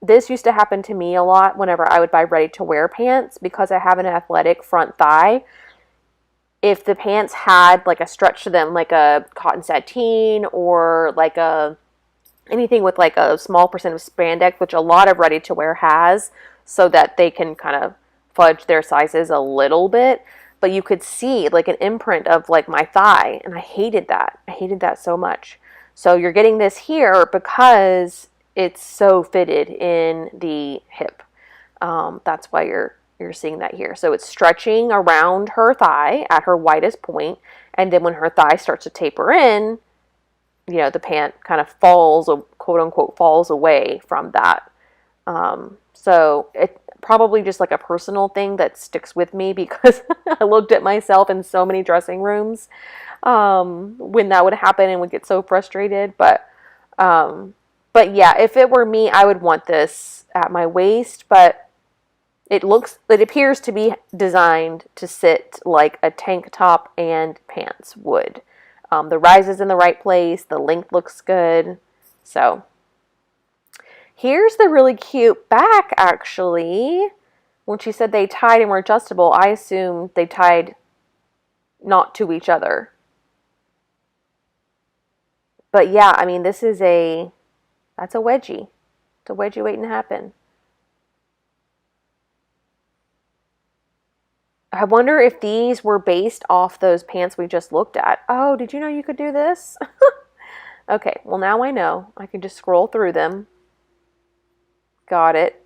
Speaker 1: this used to happen to me a lot whenever I would buy ready-to-wear pants because I have an athletic front thigh. If the pants had like a stretch to them, like a cotton sateen or like anything with like a small percent of spandex, which a lot of ready-to-wear has, so that they can kind of fudge their sizes a little bit, but you could see like an imprint of like my thigh, and I hated that. I hated that so much. So you're getting this here because it's so fitted in the hip. That's why you're seeing that here. So it's stretching around her thigh at her widest point, and then when her thigh starts to taper in, you know, the pant kind of falls, quote unquote, falls away from that. So it probably just like a personal thing that sticks with me because I looked at myself in so many dressing rooms when that would happen and would get so frustrated. But yeah, if it were me, I would want this at my waist, but it appears to be designed to sit like a tank top and pants would. The rise is in the right place. The length looks good. So here's the really cute back, actually. When she said they tied and were adjustable, I assumed they tied not to each other. But yeah, I mean, that's a wedgie. It's a wedgie waiting to happen. I wonder if these were based off those pants we just looked at. Oh, did you know you could do this? Okay, well now I know. I can just scroll through them. Got it.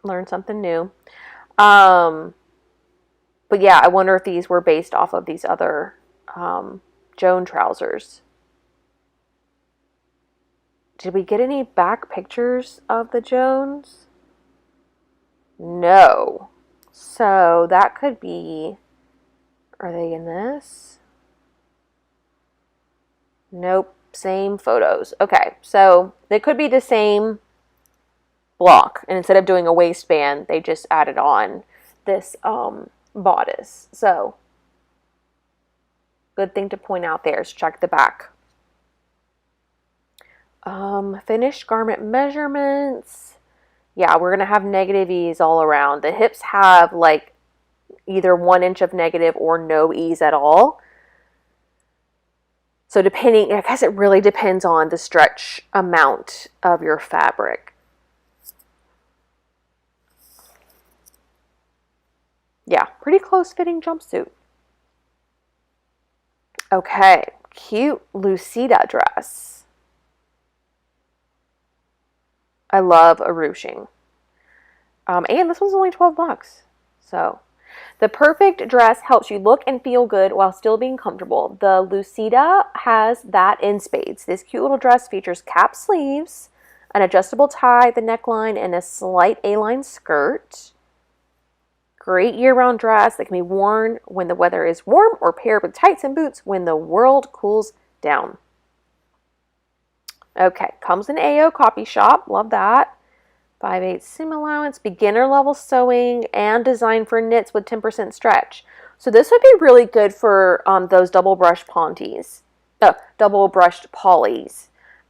Speaker 1: Learned something new. But yeah, I wonder if these were based off of these other Joan trousers. Did we get any back pictures of the Joans? No. So that could be, are they in this? Nope, same photos. Okay, so they could be the same block, and instead of doing a waistband, they just added on this bodice. So good thing to point out there is check the back. Finished garment measurements. Yeah, we're gonna have negative ease all around. The hips have like either 1 inch of negative or no ease at all. So depending, I guess it really depends on the stretch amount of your fabric. Yeah, pretty close fitting jumpsuit. Okay, cute Lucida dress. I love a ruching. And this one's only 12 bucks. So the perfect dress helps you look and feel good while still being comfortable. The Lucida has that in spades. This cute little dress features cap sleeves, an adjustable tie at the neckline, and a slight A-line skirt. Great year-round dress that can be worn when the weather is warm or paired with tights and boots when the world cools down. Okay, comes in AO copy shop. Love that. 5/8 seam allowance, beginner level sewing, and designed for knits with 10% stretch. So this would be really good for those double brushed ponties. Double brushed polys.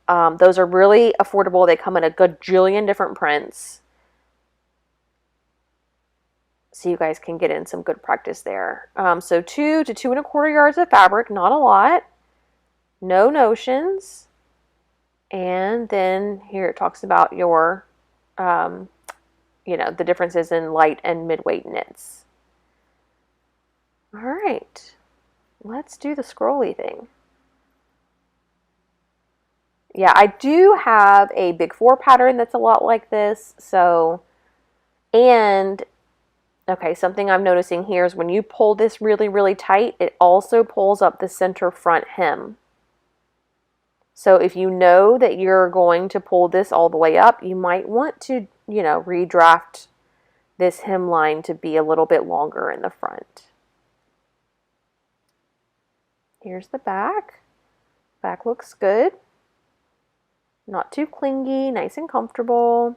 Speaker 1: Those are really affordable. They come in a gajillion different prints. So you guys can get in some good practice there. So 2 to 2 1/4 yards of fabric, not a lot. No notions. And then here it talks about your, you know, the differences in light and mid-weight knits. All right, let's do the scrolly thing. Yeah, I do have a Big 4 pattern that's a lot like this. So, and okay, something I'm noticing here is when you pull this really, really tight, it also pulls up the center front hem. So if you know that you're going to pull this all the way up, you might want to, you know, redraft this hemline to be a little bit longer in the front. Here's the back. Back looks good. Not too clingy, nice and comfortable.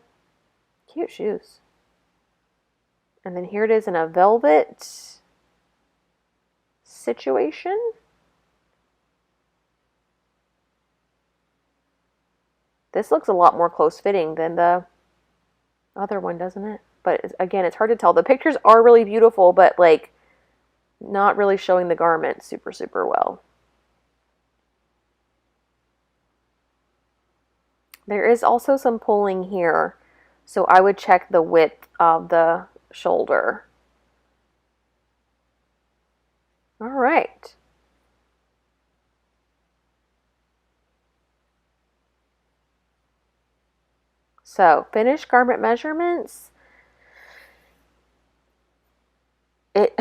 Speaker 1: Cute shoes. And then here it is in a velvet situation. This looks a lot more close fitting than the other one, doesn't it? But again, it's hard to tell. The pictures are really beautiful, but like not really showing the garment super, super well. There is also some pulling here, so I would check the width of the shoulder. All right. So, finished garment measurements. It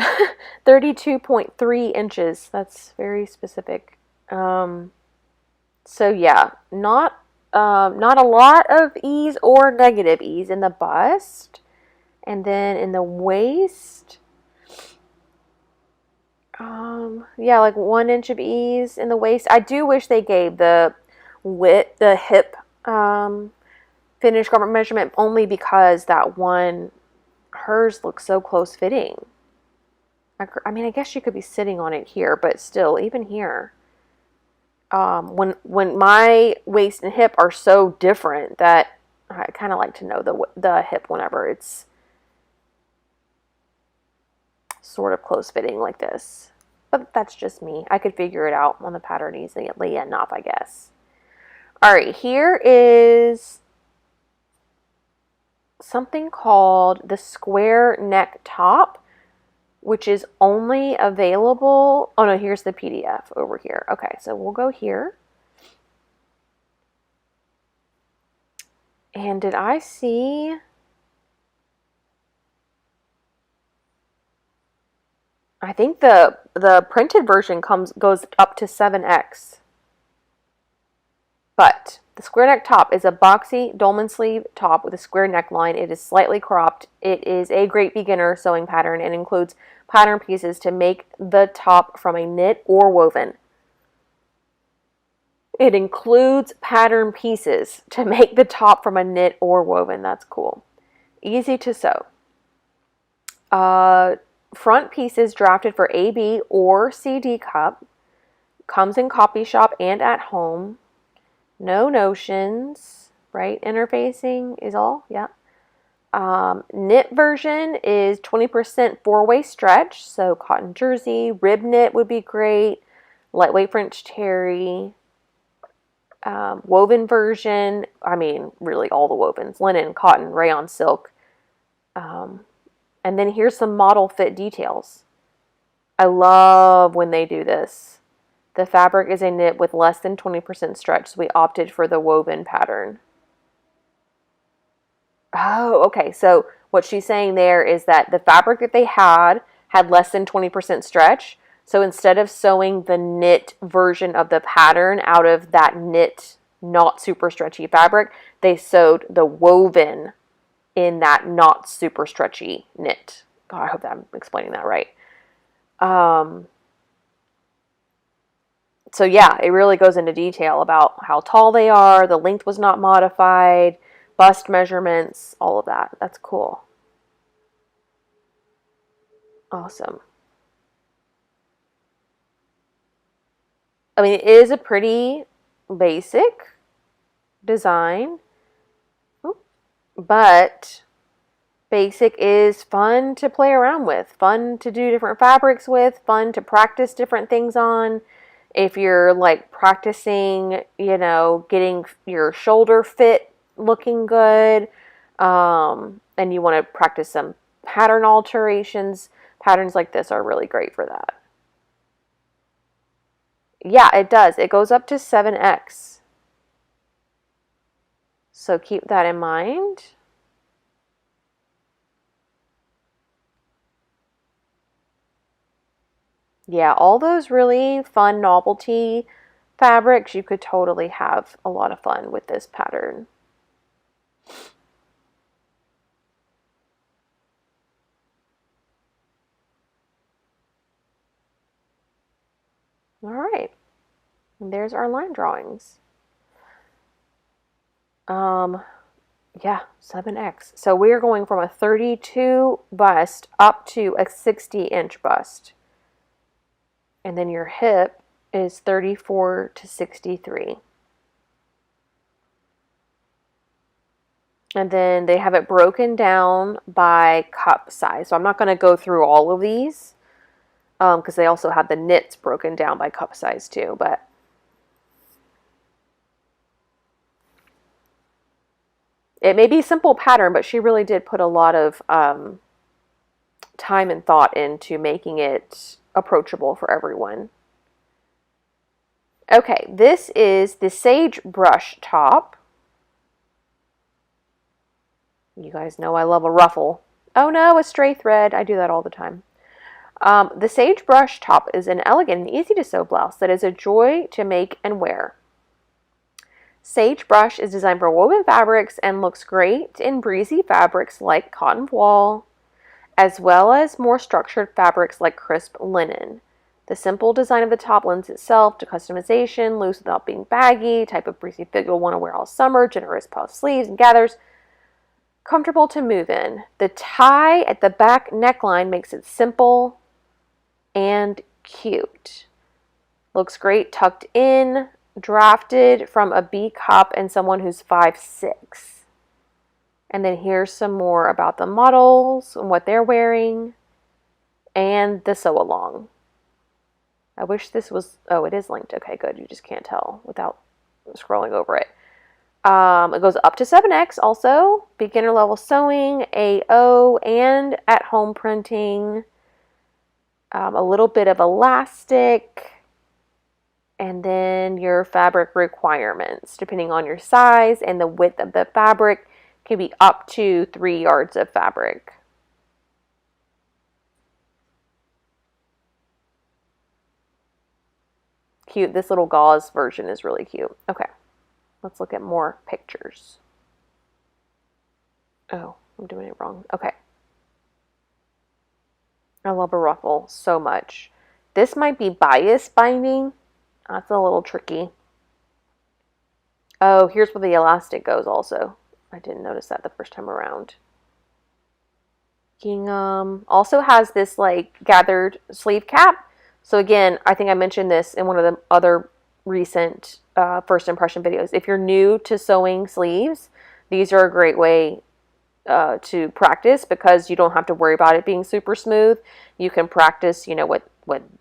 Speaker 1: 32.3 inches. That's very specific. So yeah, not a lot of ease or negative ease in the bust. And then in the waist, yeah, like 1 inch of ease in the waist. I do wish they gave the width, the hip finished garment measurement, only because that one, hers looks so close fitting. I mean, I guess you could be sitting on it here, but still, even here, when my waist and hip are so different that I kind of like to know the hip whenever it's sort of close fitting like this. But that's just me. I could figure it out on the pattern easily enough, I guess. All right, here is something called the square neck top, which is only available. Oh no, here's the PDF over here. Okay, so we'll go here. And did I see? I think the printed version goes up to 7X. But the square neck top is a boxy dolman sleeve top with a square neckline. It is slightly cropped. It is a great beginner sewing pattern and includes pattern pieces to make the top from a knit or woven. It includes pattern pieces to make the top from a knit or woven. That's cool. Easy to sew. Front pieces drafted for AB or CD cup. Comes in copy shop and at home. No notions, right? Interfacing is all, yeah. Knit version is 20% four-way stretch, so cotton jersey, rib knit would be great, lightweight French terry. Woven version, I mean, really all the wovens, linen, cotton, rayon, silk. And then here's some model fit details. I love when they do this. The fabric is a knit with less than 20% stretch, so we opted for the woven pattern. Oh, okay. So what she's saying there is that the fabric that they had less than 20% stretch. So instead of sewing the knit version of the pattern out of that knit, not super stretchy fabric, they sewed the woven in that not super stretchy knit. God, I hope that I'm explaining that right. So yeah, it really goes into detail about how tall they are, the length was not modified, bust measurements, all of that. That's cool. Awesome. I mean, it is a pretty basic design, but basic is fun to play around with, fun to do different fabrics with, fun to practice different things on. If you're like practicing, getting your shoulder fit looking good, and you want to practice some pattern alterations, patterns like this are really great for that. Yeah, it does. It goes up to 7x. So keep that in mind. Yeah, all those really fun novelty fabrics, you could totally have a lot of fun with this pattern. All right, and there's our line drawings. Yeah, 7x. So we're going from a 32 bust up to a 60-inch bust. And then your hip is 34 to 63. And then they have it broken down by cup size. So I'm not going to go through all of these because they also have the knits broken down by cup size too. But it may be a simple pattern, but she really did put a lot of time and thought into making it approachable for everyone. Okay, this is the sagebrush top. You guys know I love a ruffle. Oh no, a stray thread. I do that all the time. The sagebrush top is an elegant and easy to sew blouse that is a joy to make and wear. Sagebrush is designed for woven fabrics and looks great in breezy fabrics like cotton voile, as well as more structured fabrics like crisp linen. The simple design of the top lends itself to customization, loose without being baggy, type of breezy fit you'll want to wear all summer, generous puff sleeves and gathers, comfortable to move in. The tie at the back neckline makes it simple and cute. Looks great tucked in, drafted from a B cup and someone who's 5'6". And then here's some more about the models and what they're wearing and the sew along. I wish this was, oh, it is linked. Okay, good. You just can't tell without scrolling over it. It goes up to 7x also. Beginner level sewing, AO, and at home printing. A little bit of elastic. And then your fabric requirements, depending on your size and the width of the fabric, can be up to 3 yards of fabric. Cute. This little gauze version is really cute. Okay, let's look at more pictures. Oh, I'm doing it wrong. Okay. I love a ruffle so much. This might be bias binding. That's a little tricky. Oh, here's where the elastic goes also. I didn't notice that the first time around. Gingham also has this like gathered sleeve cap. So again, I think I mentioned this in one of the other recent first impression videos. If you're new to sewing sleeves, these are a great way to practice because you don't have to worry about it being super smooth. You can practice, you know, what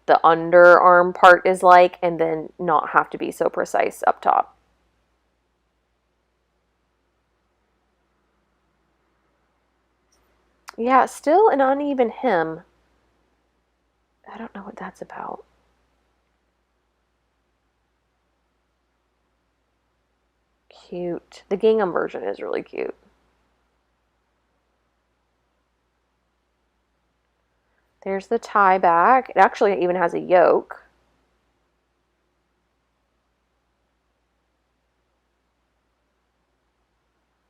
Speaker 1: the underarm part is like and then not have to be so precise up top. Yeah, still an uneven hem. I don't know what that's about. Cute. The gingham version is really cute. There's the tie back. It actually even has a yoke.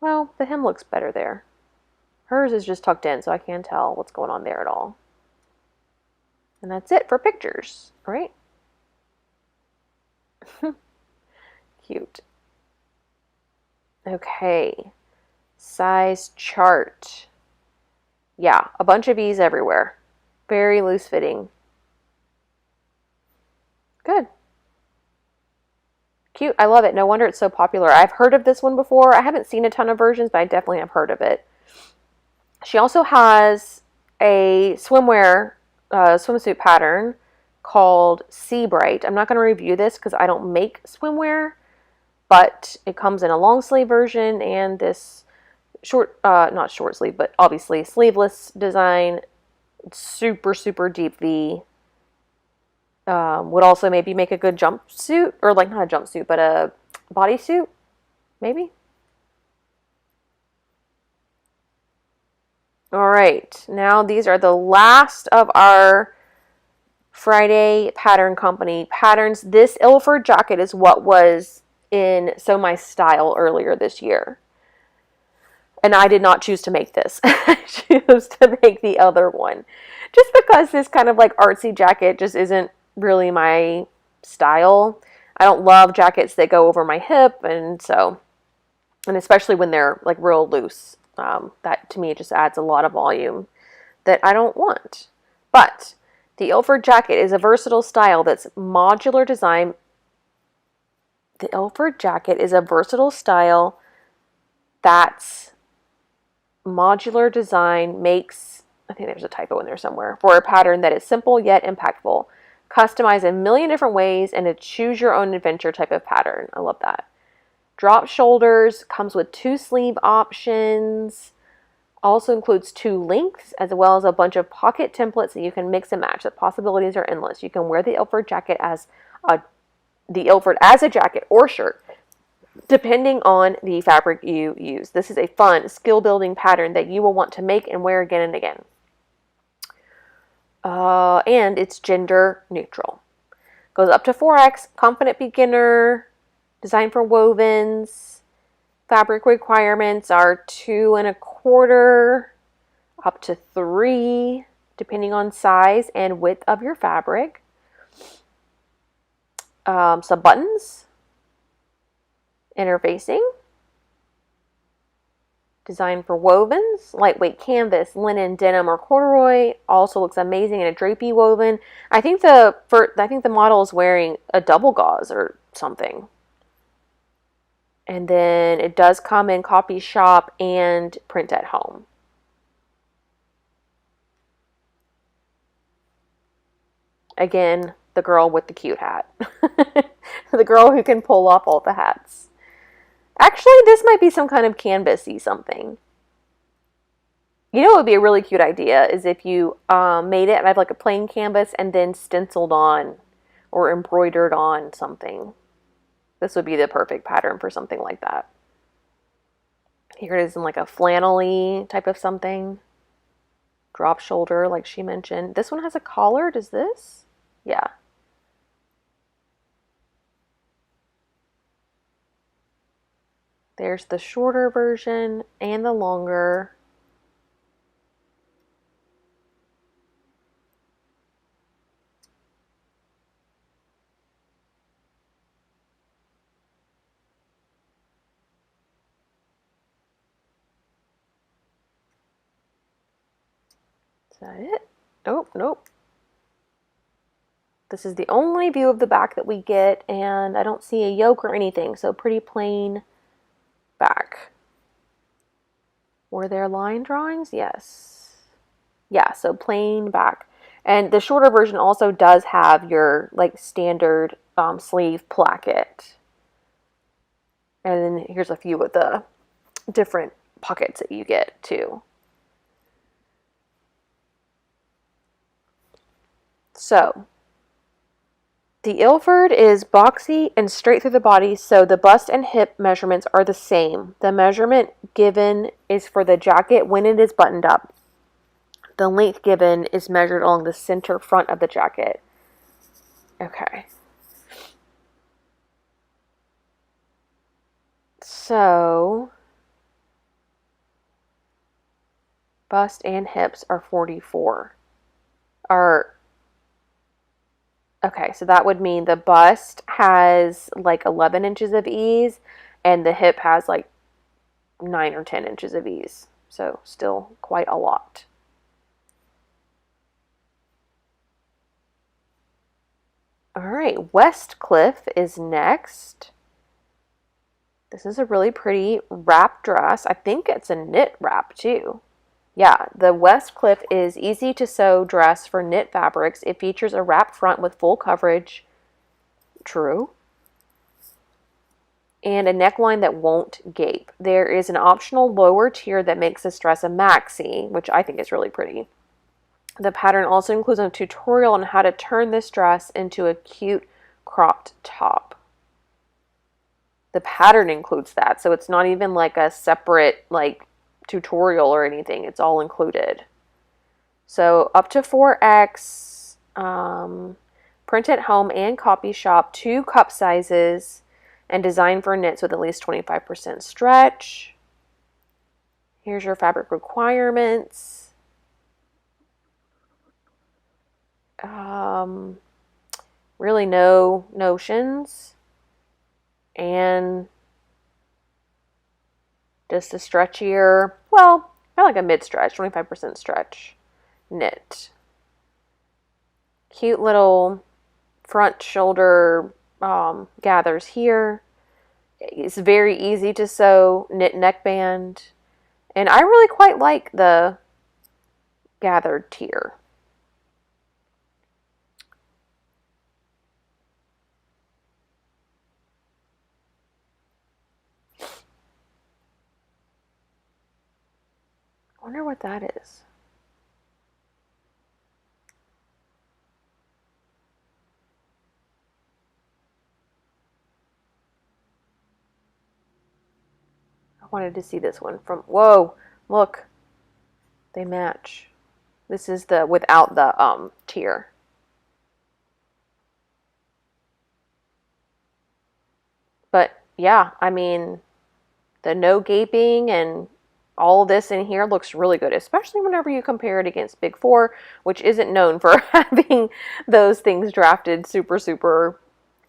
Speaker 1: Well, the hem looks better there. Hers is just tucked in, so I can't tell what's going on there at all. And that's it for pictures, right? Cute. Okay. Size chart. Yeah, a bunch of E's everywhere. Very loose fitting. Good. Cute. I love it. No wonder it's so popular. I've heard of this one before. I haven't seen a ton of versions, but I definitely have heard of it. She also has a swimwear swimsuit pattern called Sea Bright. I'm not going to review this because I don't make swimwear, but it comes in a long sleeve version and this short, not short sleeve, but obviously sleeveless design. Super, super deep V. Would also maybe make a good jumpsuit, or like not a jumpsuit, but a bodysuit, maybe. All right, now these are the last of our Friday Pattern Company patterns. This Ilford jacket is what was in Sew My Style earlier this year. And I did not choose to make this. I chose to make the other one. Just because this kind of like artsy jacket just isn't really my style. I don't love jackets that go over my hip, and especially when they're like real loose. That to me just adds a lot of volume that I don't want. But the Ilford jacket is a versatile style that's modular design. The Ilford jacket is a versatile style that's modular design makes, I think there's a typo in there somewhere, for a pattern that is simple yet impactful. Customize a million different ways and a choose your own adventure type of pattern. I love that. Drop shoulders, comes with 2 sleeve options. Also includes 2 lengths as well as a bunch of pocket templates that you can mix and match. The possibilities are endless. You can wear the Ilford jacket as a jacket or shirt, depending on the fabric you use. This is a fun skill building pattern that you will want to make and wear again and again. And it's gender neutral. Goes up to 4X, confident beginner, designed for wovens. Fabric requirements are 2 1/4 up to 3, depending on size and width of your fabric. Some buttons, interfacing, designed for wovens, lightweight canvas, linen, denim, or corduroy. Also looks amazing in a drapey woven. I think the model is wearing a double gauze or something. And then it does come in copy shop and print at home. Again, the girl with the cute hat. The girl who can pull off all the hats. Actually, this might be some kind of canvas-y something. You know what would be a really cute idea is if you made it out of like a plain canvas and then stenciled on or embroidered on something. This would be the perfect pattern for something like that. Here it is in like a flannel-y type of something. Drop shoulder, like she mentioned. This one has a collar. Does this? Yeah. There's the shorter version and the longer. that it? Oh, nope. This is the only view of the back that we get, and I don't see a yoke or anything, so pretty plain back. Were there line drawings? Yes. Yeah, so plain back. And the shorter version also does have your like standard sleeve placket. And then here's a few of the different pockets that you get too. So the Ilford is boxy and straight through the body, so the bust and hip measurements are the same. The measurement given is for the jacket when it is buttoned up. The length given is measured along the center front of the jacket. Okay. So, bust and hips are 44. Okay, so that would mean the bust has like 11 inches of ease and the hip has like 9 or 10 inches of ease. So still quite a lot. All right, Westcliff is next. This is a really pretty wrap dress. I think it's a knit wrap too. Yeah, the Westcliff is easy to sew dress for knit fabrics. It features a wrap front with full coverage. True. And a neckline that won't gape. There is an optional lower tier that makes this dress a maxi, which I think is really pretty. The pattern also includes a tutorial on how to turn this dress into a cute cropped top. The pattern includes that, so it's not even like a separate like tutorial or anything. It's all included. So up to 4X, print at home and copy shop, 2 cup sizes, and designed for knits with at least 25% stretch. Here's your fabric requirements. Really no notions. And just a stretchier, well, I like a mid-stretch, 25% stretch knit. Cute little front shoulder gathers here. It's very easy to sew, knit neckband. And I really quite like the gathered tier. I wonder what that is. I wanted to see this one from, whoa, look, they match. This is the without the tier. But yeah, I mean, the no gaping and all this in here looks really good, especially whenever you compare it against Big Four, which isn't known for having those things drafted super, super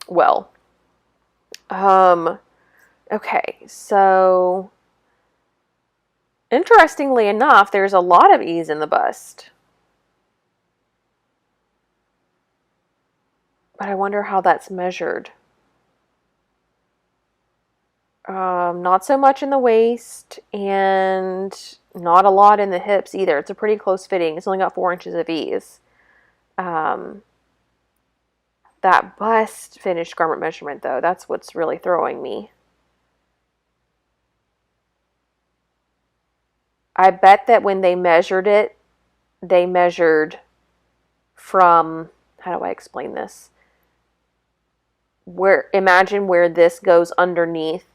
Speaker 1: well. Okay, so interestingly enough, there's a lot of ease in the bust. But I wonder how that's measured. Not so much in the waist and not a lot in the hips either. It's a pretty close fitting. It's only got 4 inches of ease. That bust finished garment measurement though, that's what's really throwing me. I bet that when they measured it, they measured from, how do I explain this? Imagine where this goes underneath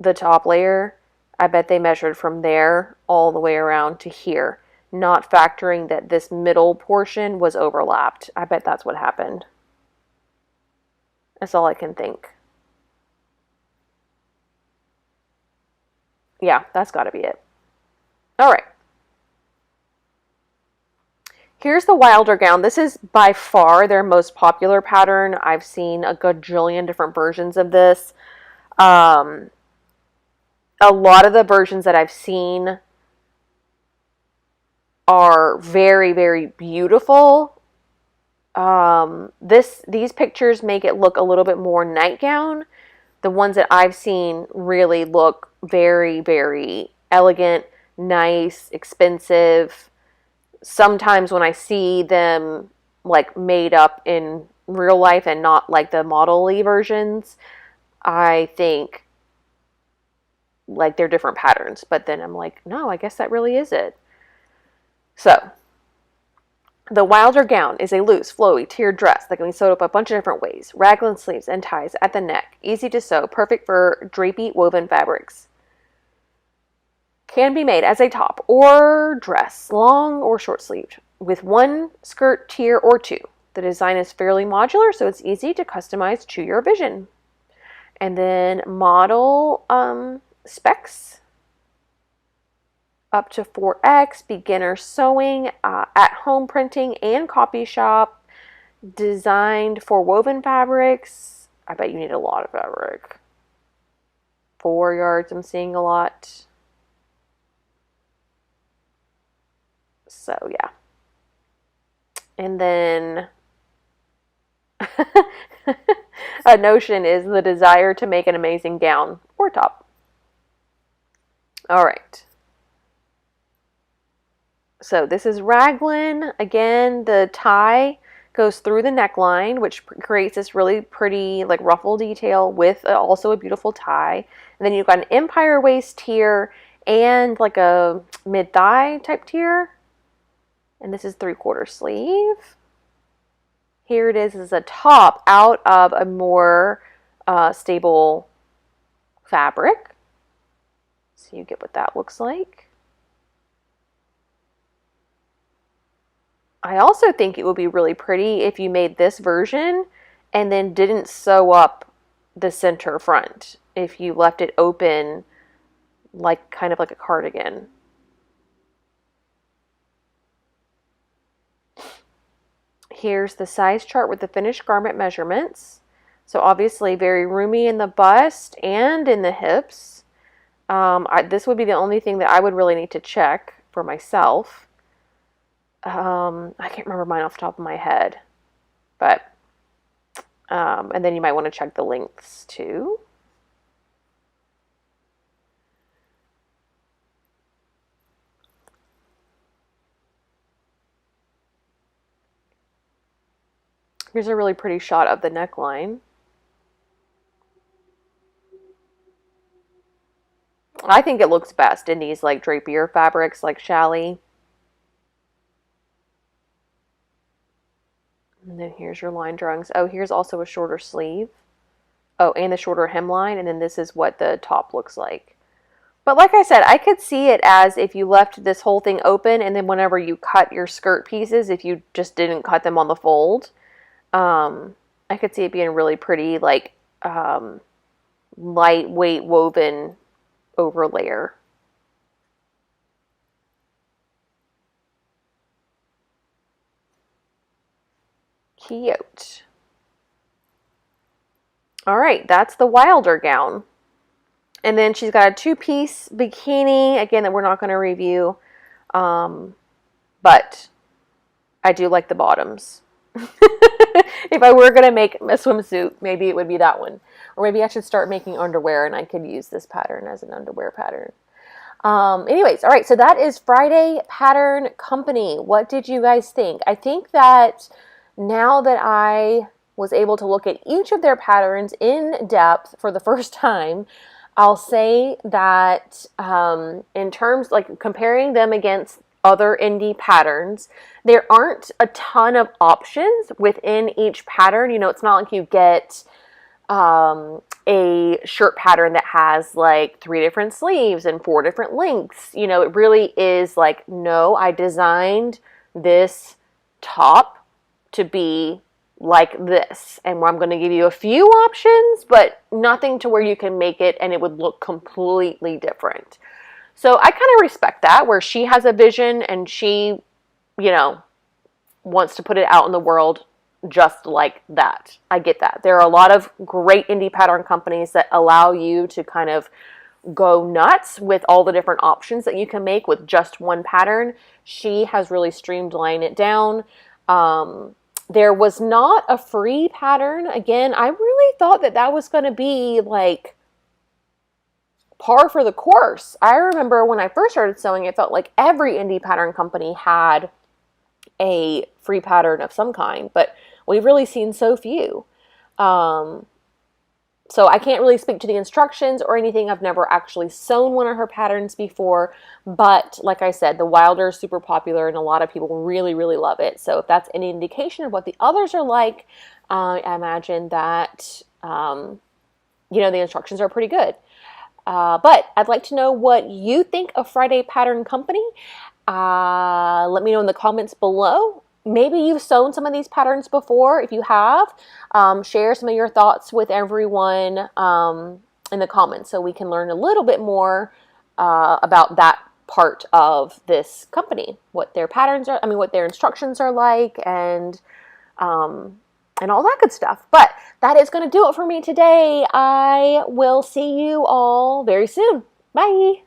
Speaker 1: the top layer. I bet they measured from there all the way around to here, not factoring that this middle portion was overlapped. I bet that's what happened. That's all I can think. Yeah, that's got to be it. All right. Here's the Wilder gown. This is by far their most popular pattern. I've seen a gajillion different versions of this. A lot of the versions that I've seen are are very, very beautiful. These pictures make it look a little bit more nightgown. The ones that I've seen really look very, very elegant, nice, expensive. Sometimes when I see them like made up in real life and not like the model-y versions, I think like they're different patterns. But then I'm like, no, I guess that really is it. So the Wilder gown is a loose, flowy, tiered dress that can be sewed up a bunch of different ways. Raglan sleeves and ties at the neck. Easy to sew, perfect for drapey woven fabrics. Can be made as a top or dress, long or short sleeved, with one skirt tier or two. The design is fairly modular, so it's easy to customize to your vision. And then model specs. Up to 4X, beginner sewing, at-home printing and copy shop, designed for woven fabrics. I bet you need a lot of fabric. 4 yards, I'm seeing a lot. So, yeah. And then a notion is the desire to make an amazing gown or top. All right. So this is raglan. Again, the tie goes through the neckline, which creates this really pretty like ruffle detail with also a beautiful tie. And then you've got an empire waist tier and like a mid-thigh type tier. And this is 3/4 sleeve. Here it is a top out of a more stable fabric. So you get what that looks like. I also think it would be really pretty if you made this version and then didn't sew up the center front. If you left it open, like kind of like a cardigan. Here's the size chart with the finished garment measurements. So obviously very roomy in the bust and in the hips. This would be the only thing that I would really need to check for myself. I can't remember mine off the top of my head, but, and then you might want to check the lengths too. Here's a really pretty shot of the neckline. I think it looks best in these like drapier fabrics like challis. And then here's your line drawings. Oh, here's also a shorter sleeve. Oh, and the shorter hemline. And then this is what the top looks like. But like I said, I could see it as if you left this whole thing open and then whenever you cut your skirt pieces, if you just didn't cut them on the fold, I could see it being really pretty, like lightweight woven overlayer. Cute. All right, that's the Wilder gown. And then she's got a 2-piece bikini, again, that we're not going to review. But I do like the bottoms. If I were going to make a swimsuit, maybe it would be that one. Or maybe I should start making underwear and I could use this pattern as an underwear pattern. Anyways, all right, so that is Friday Pattern Company. What did you guys think? I think that now that I was able to look at each of their patterns in depth for the first time, I'll say that in terms, like comparing them against other indie patterns, there aren't a ton of options within each pattern. You know, it's not like you get a shirt pattern that has like 3 different sleeves and 4 different lengths. You know, it really is like, no, I designed this top to be like this, and I'm going to give you a few options, but nothing to where you can make it and it would look completely different. So I kind of respect that, where she has a vision and she, you know, wants to put it out in the world just like that. I get that. There are a lot of great indie pattern companies that allow you to kind of go nuts with all the different options that you can make with just one pattern. She has really streamlined it down. There was not a free pattern. Again, I really thought that that was going to be like par for the course. I remember when I first started sewing, it felt like every indie pattern company had a free pattern of some kind, but we've really seen so few. So I can't really speak to the instructions or anything. I've never actually sewn one of her patterns before, but like I said, the Wilder is super popular and a lot of people really, really love it. So if that's any indication of what the others are like, I imagine that, the instructions are pretty good. But I'd like to know what you think of Friday Pattern Company. Let me know in the comments below. Maybe you've sewn some of these patterns before. If you have, share some of your thoughts with everyone in the comments so we can learn a little bit more about that part of this company, what their patterns are, what their instructions are like, and all that good stuff. But that is going to do it for me today. I will see you all very soon. Bye.